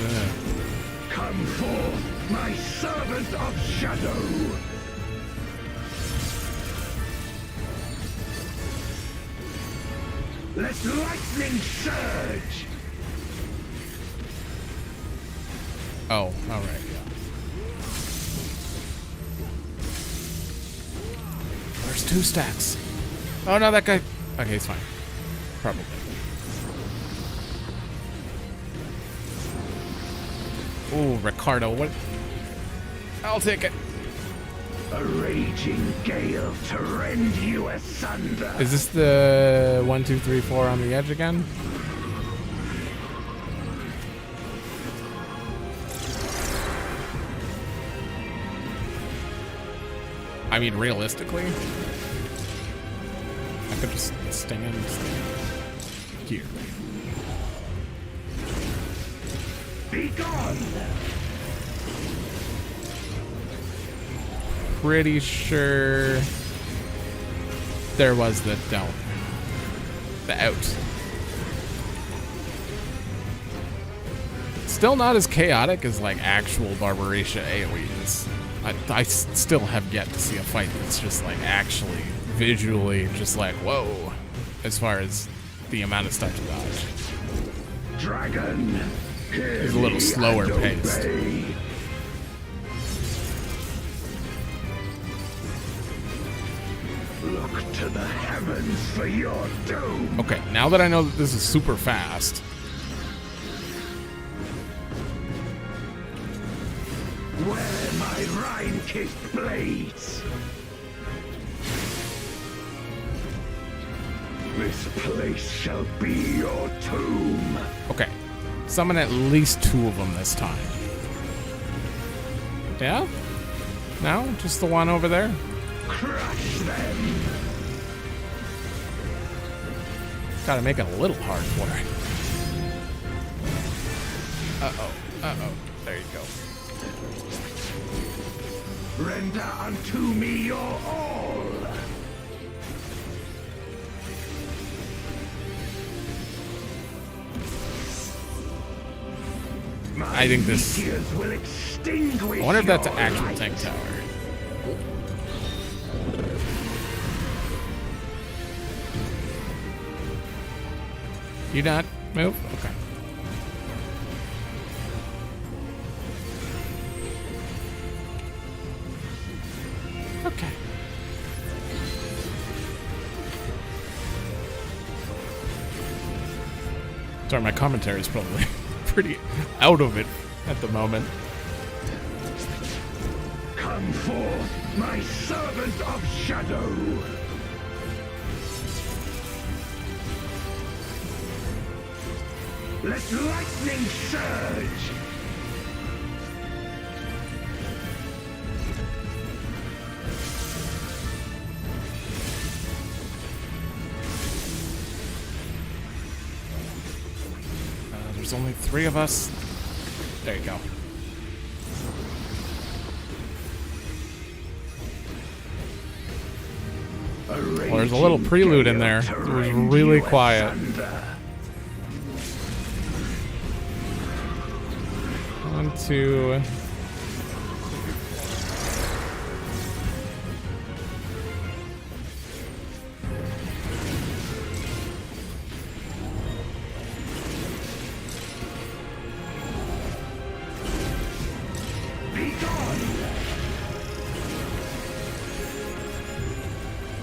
Come forth, my servant of shadow. Let lightning surge! Oh, alright, yeah. There's 2 stacks. Oh no, that guy. Okay, he's fine. Probably. Ooh, Ricardo, what? I'll take it. A raging gale to rend you asunder. Is this the 1, 2, 3, 4 on the edge again? I mean, realistically, I could just stand here. Be gone! Pretty sure there was the down, the out. Still not as chaotic as like actual Barbarisha AoEs. I still have yet to see a fight that's just like actually visually just like whoa, as far as the amount of stuff to dodge. Dragon, it's a little slower paced. Look to the heavens for your doom. Okay, now that I know that this is super fast. Where my Rhine-kissed blades. This place shall be your tomb. Okay, summon at least 2 of them this time. Yeah? No? Just the one over there? Crush them. Gotta make it a little hard for her. Uh-oh. Uh-oh. There you go. Render unto me your all. I think this. Will extinguish. I wonder if that's an your actual light. tank tower. You not move? Okay. Okay. Sorry, my commentary is probably pretty out of it at the moment. Come forth, my servant of shadow. Let lightning surge. There's only 3 of us. There you go. Well, there's a little prelude in there. It was really quiet. 1, 2.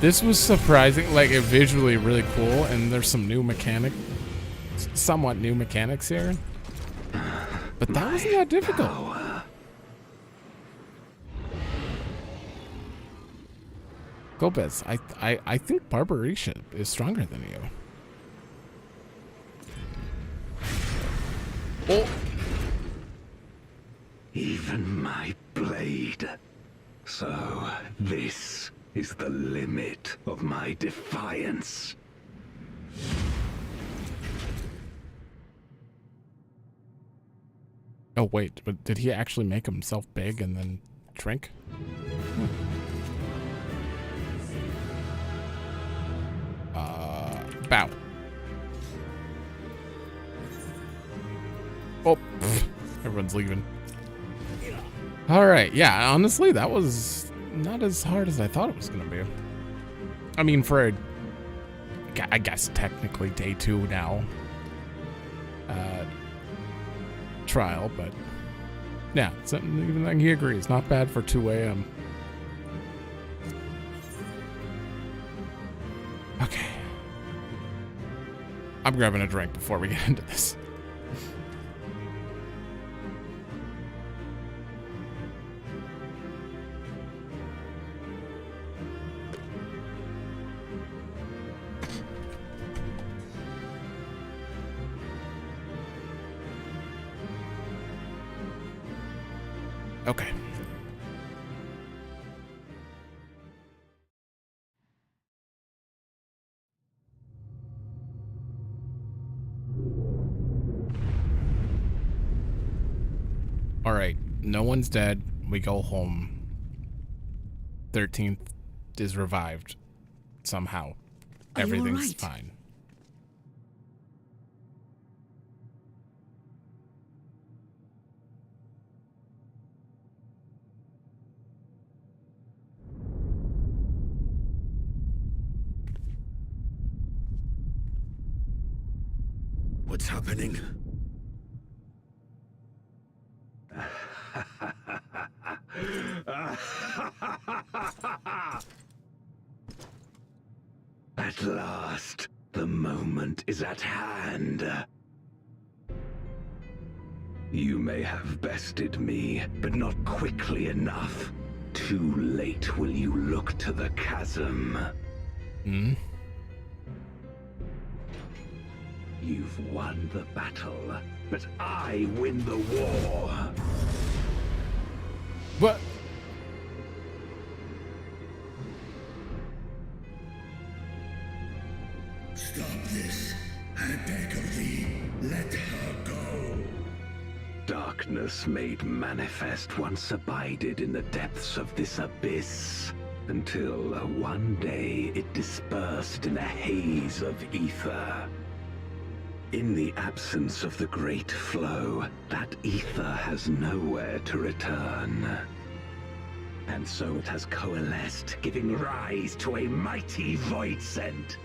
This was surprising, like it visually really cool, and there's some new somewhat new mechanics here. But that wasn't that difficult. Gomez, I think Barbarisha is stronger than you. Oh. Even my blade. So this is the limit of my defiance. Oh wait, but did he actually make himself big and then shrink? Bow. Oh, everyone's leaving. All right, yeah, honestly, that was not as hard as I thought it was going to be. I mean, for a I guess technically day 2 now. Trial, but yeah, even he agrees. Not bad for 2 a.m. Okay. I'm grabbing a drink before we get into this. Okay. All right. No one's dead. We go home. 13th is revived somehow. Are you all Everything's right? fine. What's happening? At last, the moment is at hand. You may have bested me, but not quickly enough. Too late will you look to the chasm. Hmm? You've won the battle, but I win the war. What? Stop this. I beg of thee, let her go. Darkness made manifest once abided in the depths of this abyss, until one day it dispersed in a haze of ether. In the absence of the great flow, that ether has nowhere to return. And so it has coalesced, giving rise to a mighty voidsent.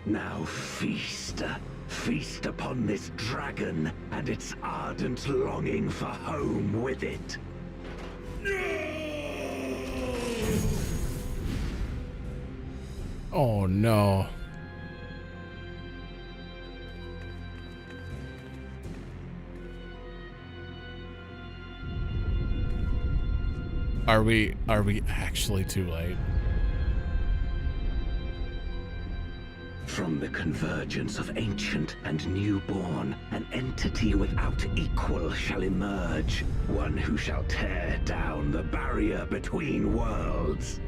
Now feast. Feast upon this dragon and its ardent longing for home with it. Oh no. Are we actually too late? From the convergence of ancient and newborn, an entity without equal shall emerge, one who shall tear down the barrier between worlds.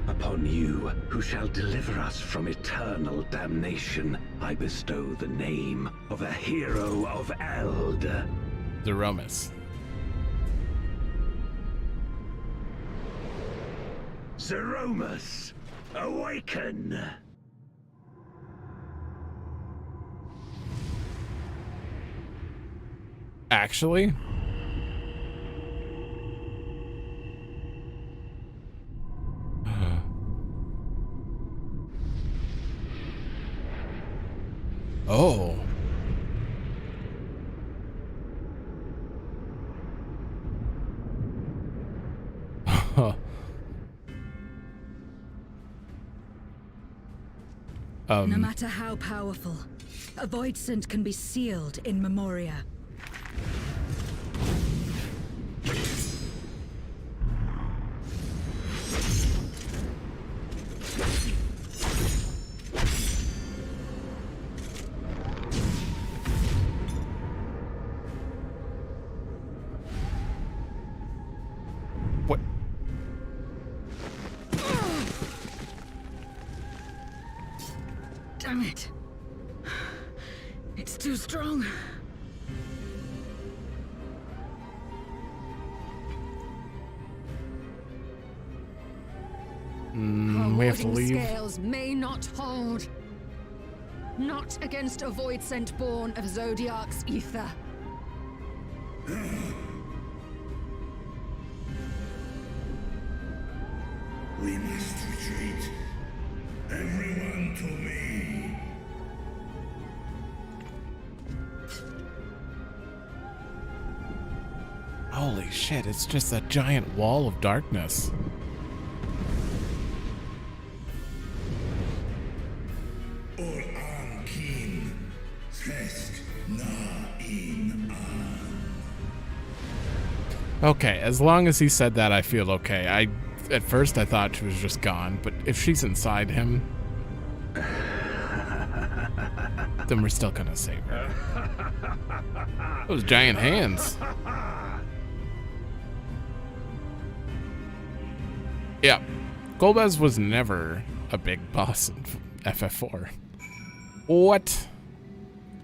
Upon you, who shall deliver us from eternal damnation, I bestow the name of a hero of Eld. Zeromus. Zeromus, awaken! Actually? Oh. No matter how powerful, a voidsent can be sealed in Memoria. What? Damn it. It's too strong. We have to Rewarding leave. scales may not hold. Not against a voidsent born of Zodiark's ether. We must retreat. Everyone to me. Holy shit, it's just a giant wall of darkness. Or Ankin. Fest na in an. Okay, as long as he said that, I feel okay. At first I thought she was just gone, but if she's inside him, then we're still gonna save her. Those giant hands. Yeah, Golbez was never a big boss in FF4. What?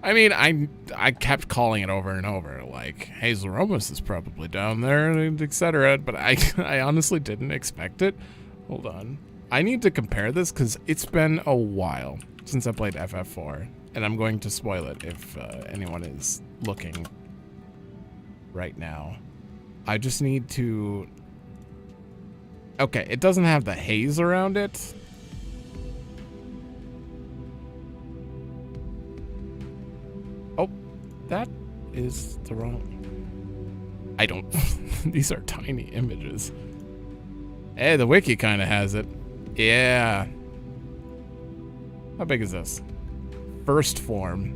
I mean, I kept calling it over and over, like, hey, Zeromus is probably down there, etc. But I honestly didn't expect it. Hold on. I need to compare this because it's been a while since I played FF4, and I'm going to spoil it if anyone is looking right now. I just need to... Okay, it doesn't have the haze around it. Oh, that is the wrong... I don't... These are tiny images. Hey, the wiki kind of has it. Yeah. How big is this? First form.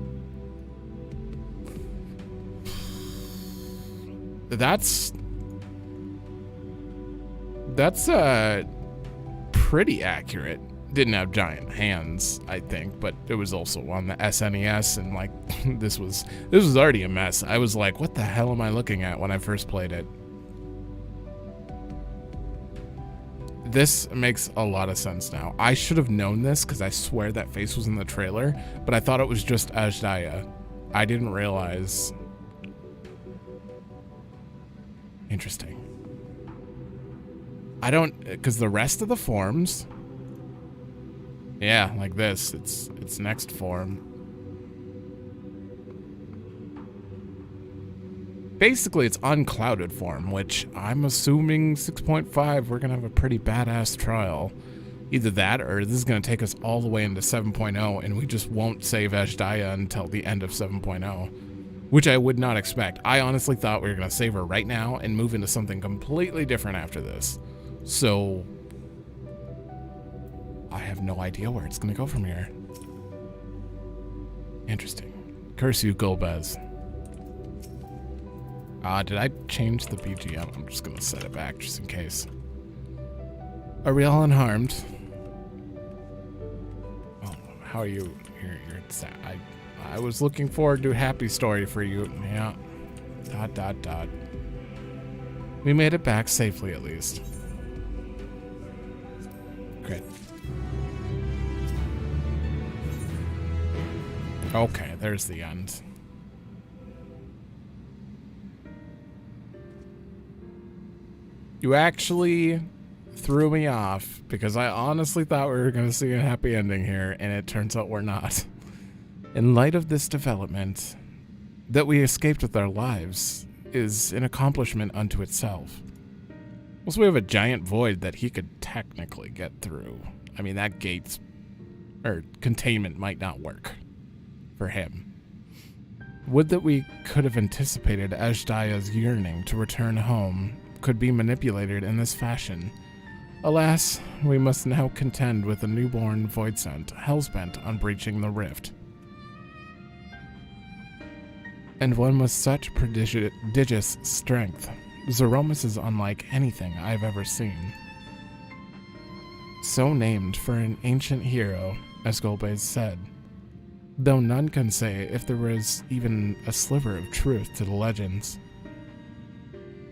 That's pretty accurate. Didn't have giant hands, I think, but it was also on the SNES, and like this was already a mess. I was like, what the hell am I looking at when I first played it? This makes a lot of sense now. I should have known this because I swear that face was in the trailer, but I thought it was just Ajdaya. I didn't realize. Interesting. I don't, because the rest of the forms, yeah, like this, it's next form. Basically, it's unclouded form, which I'm assuming 6.5, we're going to have a pretty badass trial. Either that, or this is going to take us all the way into 7.0, and we just won't save Ajdaya until the end of 7.0, which I would not expect. I honestly thought we were going to save her right now and move into something completely different after this. So, I have no idea where it's going to go from here. Interesting. Curse you, Golbez. Did I change the BGM? I'm just going to set it back just in case. Are we all unharmed? Oh, how are you? You're sad. I was looking forward to a happy story for you. Yeah. ... We made it back safely at least. Great. Okay, there's the end. You actually threw me off because I honestly thought we were going to see a happy ending here, and it turns out we're not. In light of this development, that we escaped with our lives is an accomplishment unto itself. Also, we have a giant void that he could technically get through. I mean, that gate's, or containment might not work for him. Would that we could have anticipated Ajdaya's yearning to return home could be manipulated in this fashion. Alas, we must now contend with a newborn voidsent, hellsbent on breaching the rift. And one with such prodigious strength, Zeromus is unlike anything I've ever seen. So named for an ancient hero, as Golbez said, though none can say if there was even a sliver of truth to the legends.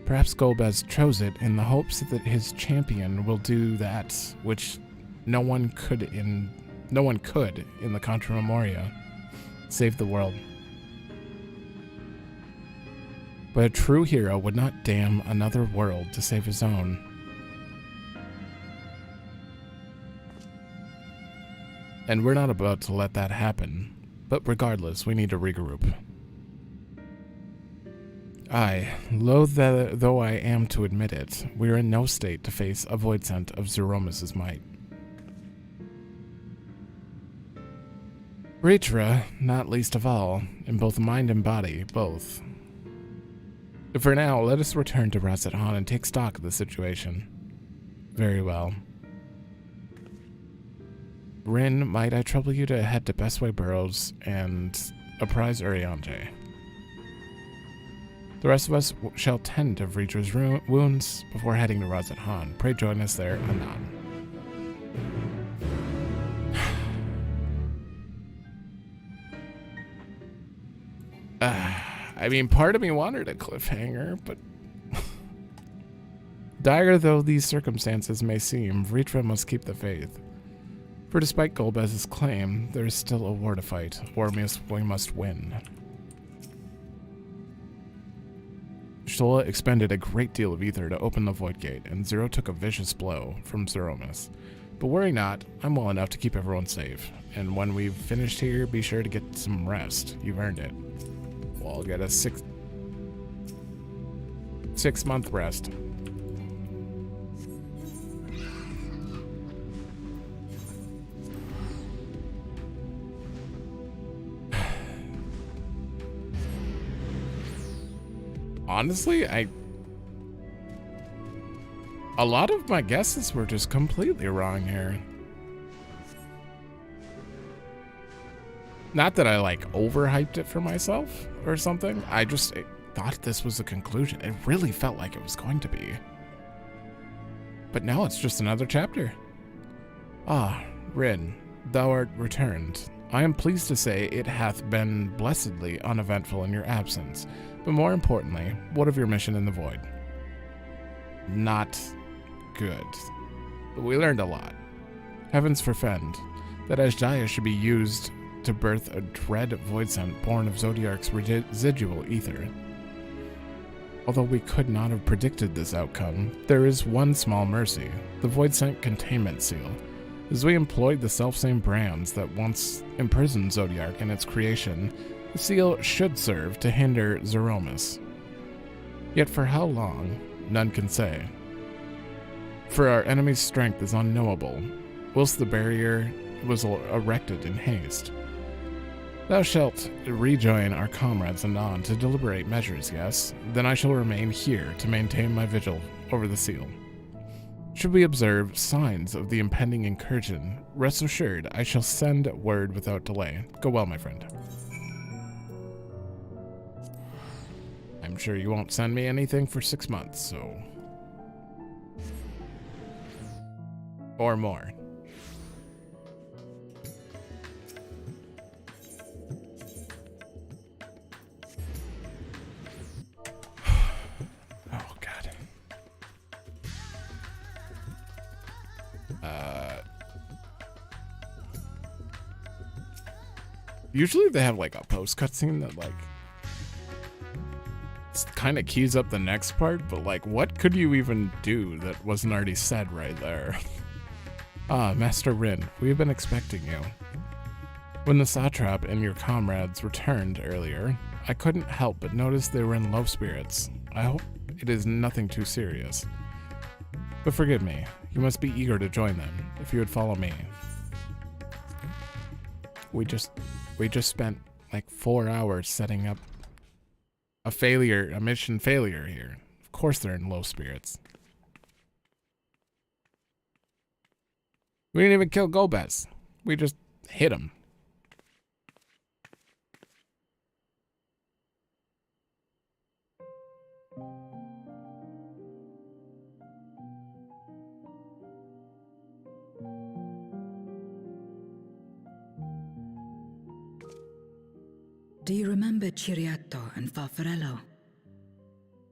Perhaps Golbez chose it in the hopes that his champion will do that which no one could in the Contra Memoria, save the world. But a true hero would not damn another world to save his own. And we're not about to let that happen, but regardless, we need to regroup. Loath though I am to admit it, we are in no state to face a voidsent of Zeromus' might. Ritra, not least of all, in both mind and body, both. For now, let us return to Rasethan and take stock of the situation. Very well. Rin, might I trouble you to head to Bestway Burrows and apprise Urianger? The rest of us shall tend to Vritra's wounds before heading to Rasethan. Pray join us there anon. I mean, part of me wanted a cliffhanger, but dire though these circumstances may seem, Vritra must keep the faith. For despite Golbez's claim, there is still a war to fight, or we must win. Stola expended a great deal of ether to open the Void Gate, and Zero took a vicious blow from Zeromus. But worry not, I'm well enough to keep everyone safe, and when we've finished here, be sure to get some rest. You've earned it. We'll get a six-month rest. Honestly, a lot of my guesses were just completely wrong here. Not that I like overhyped it for myself or something. I just thought this was the conclusion. It really felt like it was going to be. But now it's just another chapter. Ah, Rin, thou art returned. I am pleased to say it hath been blessedly uneventful in your absence. But more importantly, what of your mission in the Void? Not good. But we learned a lot. Heavens forfend that Ajdaya should be used to birth a dread void scent born of Zodiark's residual ether. Although we could not have predicted this outcome, there is one small mercy, the void scent containment seal. As we employed the selfsame brands that once imprisoned Zodiark in its creation, the seal should serve to hinder Zeromus. Yet for how long, none can say. For our enemy's strength is unknowable, whilst the barrier was erected in haste. Thou shalt rejoin our comrades anon to deliberate measures, yes? Then I shall remain here to maintain my vigil over the seal. Should we observe signs of the impending incursion, rest assured I shall send word without delay. Go well, my friend. I'm sure you won't send me anything for 6 months, so... or more. Oh, God. Usually they have like a post cutscene that like kind of keys up the next part, but like what could you even do that wasn't already said right there? Ah, Master Rin, we have been expecting you. When the satrap and your comrades returned earlier, I couldn't help but notice they were in low spirits. I hope it is nothing too serious. But forgive me, you must be eager to join them, if you would follow me. We just spent like 4 hours setting up a mission failure here. Of course they're in low spirits. We didn't even kill Golbez. We just hit him. Do you remember Ciriato and Farfarello?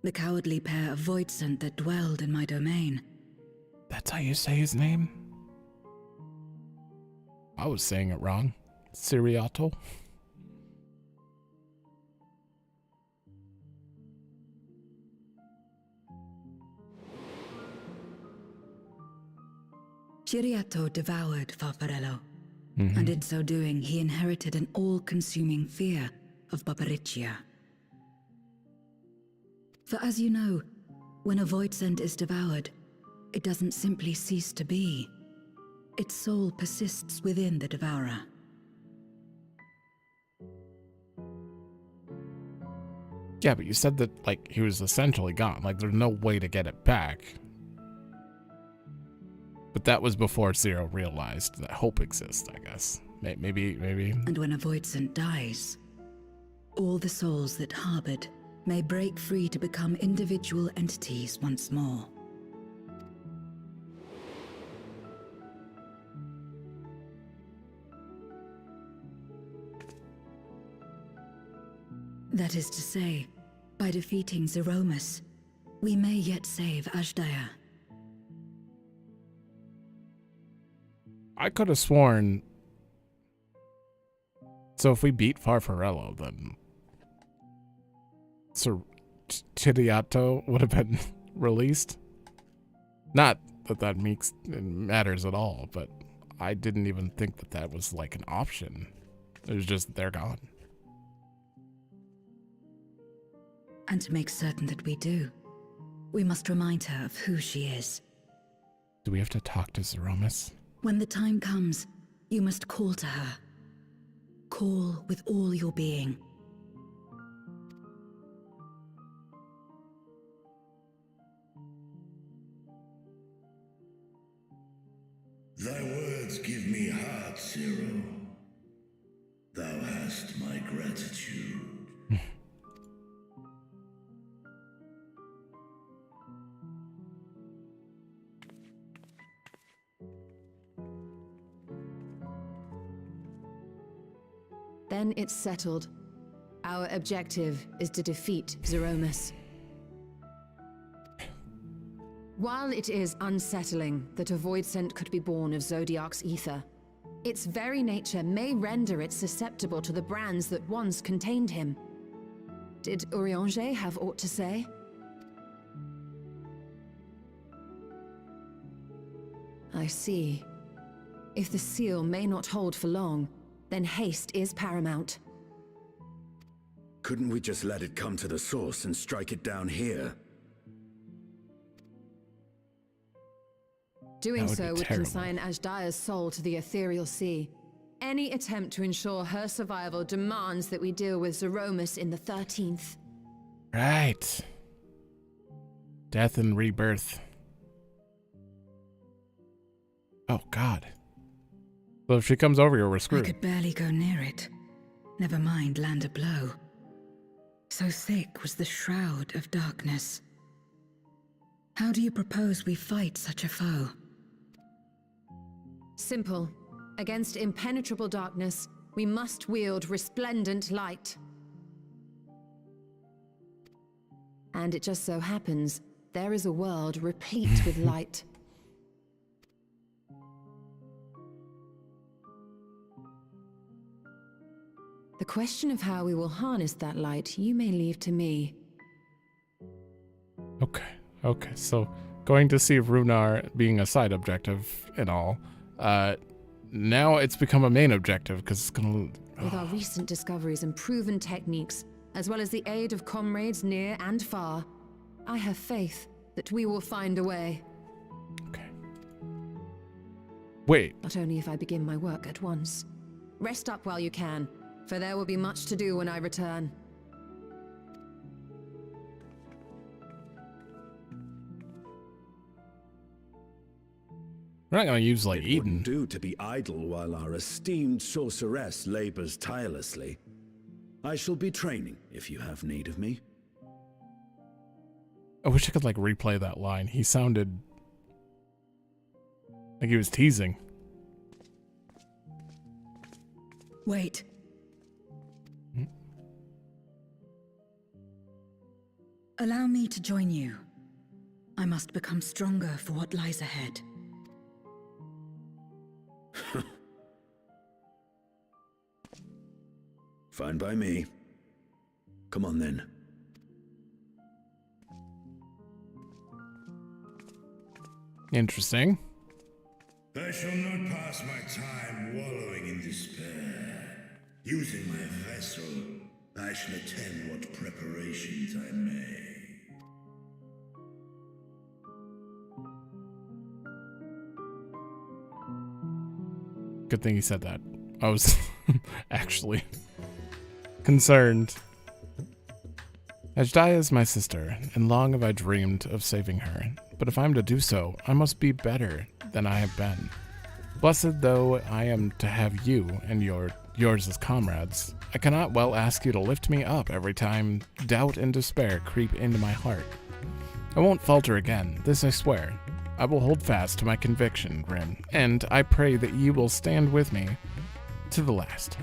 The cowardly pair of voidsent that dwelled in my domain. That's how you say his name? I was saying it wrong. Ciriato? Ciriato devoured Farfarello, and in so doing he inherited an all-consuming fear of Barbariccia. For as you know, when a voidsent is devoured, it doesn't simply cease to be. Its soul persists within the devourer. Yeah, but you said that, like, he was essentially gone. Like, there's no way to get it back. But that was before Zero realized that hope exists, I guess. Maybe. And when a Voidsent dies, all the souls that harbored may break free to become individual entities once more. That is to say, by defeating Zeromus, we may yet save Hydalaen. I could have sworn... So if we beat Farfarello, then... So Chidiato would have been released? Not that that matters at all, but I didn't even think that that was like an option. It was just, they're gone. And to make certain that we do, we must remind her of who she is. Do we have to talk to Zeromus? When the time comes, you must call to her. Call with all your being. Thy words give me heart, Zero. Thou hast my gratitude. Then it's settled. Our objective is to defeat Zeromus. While it is unsettling that a Voidsent could be born of Zodiark's ether, its very nature may render it susceptible to the brands that once contained him. Did Urianger have aught to say? I see. If the seal may not hold for long, then haste is paramount. Couldn't we just let it come to the source and strike it down here? Doing so would terrible. consign Hydalaen's soul to the ethereal sea. Any attempt to ensure her survival demands that we deal with Zeromus in the 13th. Right. Death and rebirth. Oh, God. So if she comes over here, we're I screwed. could barely go near it. Never mind land a blow. So thick was the shroud of darkness. How do you propose we fight such a foe? Simple. Against impenetrable darkness, we must wield resplendent light. And it just so happens, there is a world replete with light. The question of how we will harness that light, you may leave to me. Okay, so going to see Runar being a side objective and all, now it's become a main objective because it's gonna... With our recent discoveries and proven techniques, as well as the aid of comrades near and far, I have faith that we will find a way. Okay. Wait. Not only if I begin my work at once. Rest up while you can, for there will be much to do when I return. We're not gonna use, like, It Eden. wouldn't do to be idle while our esteemed sorceress labors tirelessly. I shall be training if you have need of me. I wish I could, like, replay that line. He sounded like he was teasing. Wait. Allow me to join you. I must become stronger for what lies ahead. Fine by me. Come on then. Interesting. I shall not pass my time wallowing in despair. Using my vessel, I shall attend what preparations I may. Good thing he said that. I was actually concerned. Hydalaen is my sister, and long have I dreamed of saving her. But if I am to do so, I must be better than I have been. Blessed though I am to have you and yours as comrades, I cannot well ask you to lift me up every time doubt and despair creep into my heart. I won't falter again, this I swear. I will hold fast to my conviction, Grim, and I pray that you will stand with me to the last.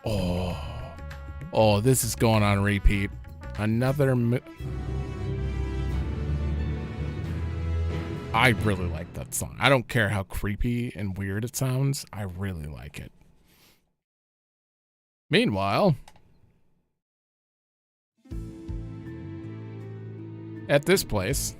Oh, this is going on repeat. Another I really like that song. I don't care how creepy and weird it sounds. I really like it. Meanwhile, at this place,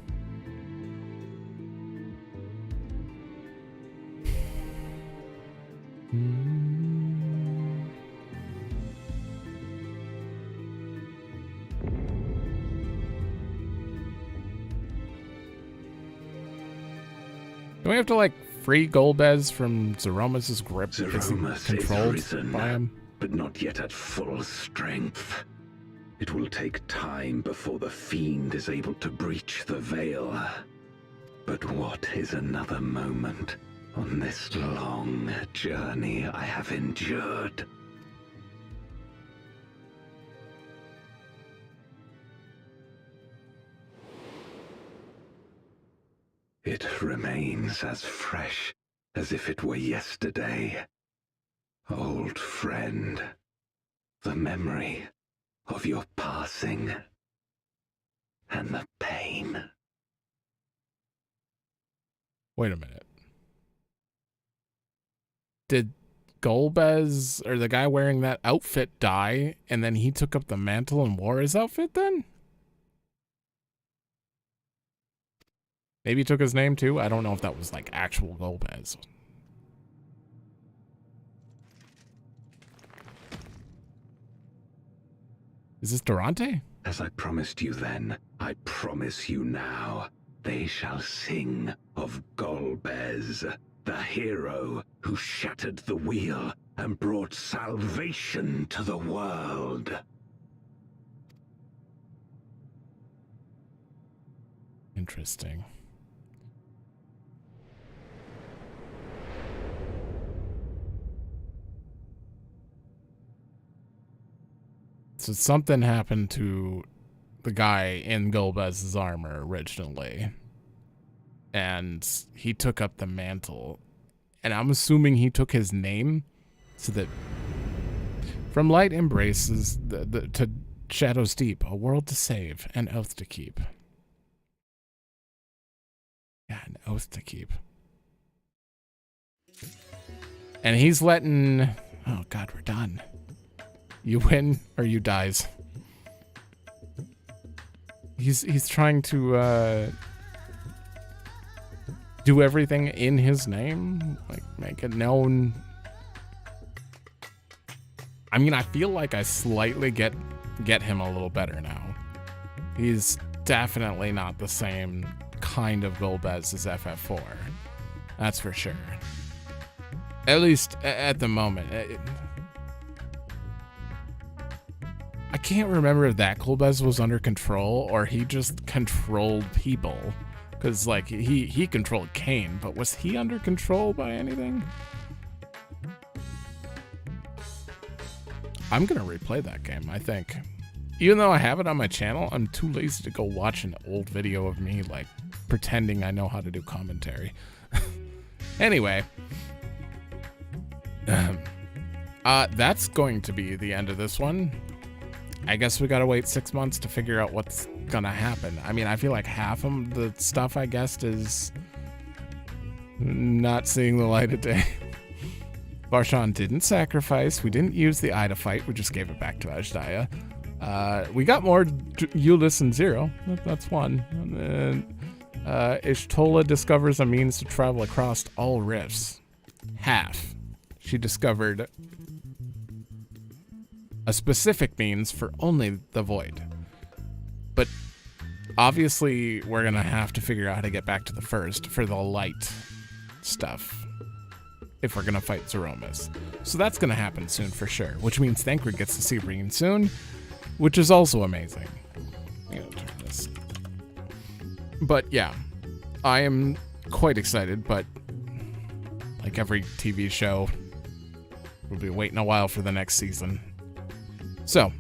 do we have to like free Golbez from Zeromus' grip? Zeromus Controlled is risen, by him? but not yet at full strength. It will take time before the fiend is able to breach the veil. But what is another moment on this long journey I have endured? It remains as fresh as if it were yesterday. Old friend, the memory of your passing and the pain. Wait a minute. Did Golbez, or the guy wearing that outfit, die, and then he took up the mantle and wore his outfit then? Maybe he took his name too? I don't know if that was like actual Golbez. Is this Durante? As I promised you then, I promise you now. They shall sing of Golbez, the hero who shattered the wheel and brought salvation to the world. Interesting. So something happened to the guy in Golbez's armor originally, and he took up the mantle, and I'm assuming he took his name, so that from light embraces to shadows deep, a world to save, an oath to keep. Yeah, an oath to keep. And he's letting, oh God, we're done. You win or you dies. He's trying to do everything in his name, like make it known. I mean, I feel like I slightly get him a little better now. He's definitely not the same kind of Golbez as FF4. That's for sure. At least at the moment. I can't remember if that Golbez was under control or he just controlled people. Because, like, he controlled Kain, but was he under control by anything? I'm going to replay that game, I think. Even though I have it on my channel, I'm too lazy to go watch an old video of me, like, pretending I know how to do commentary. Anyway. That's going to be the end of this one. I guess we gotta wait 6 months to figure out what's gonna happen. I mean, I feel like half of the stuff I guessed is not seeing the light of day. Barshan didn't sacrifice. We didn't use the eye to fight. We just gave it back to Hydalaen. We got more Ulyss and Zero. That's one. And then Ishtola discovers a means to travel across all rifts. Half. She discovered a specific means for only the void. But obviously we're gonna have to figure out how to get back to the first for the light stuff if we're gonna fight Zeromus. So that's gonna happen soon for sure, which means Thancred gets to see Reen soon. which is also amazing. I'm gonna turn this. But yeah, I am quite excited, but like every TV show, we'll be waiting a while for the next season. So,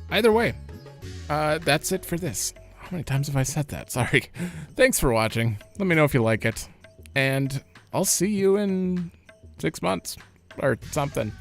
either way, that's it for this. How many times have I said that? Sorry. Thanks for watching. Let me know if you like it. And I'll see you in 6 months or something.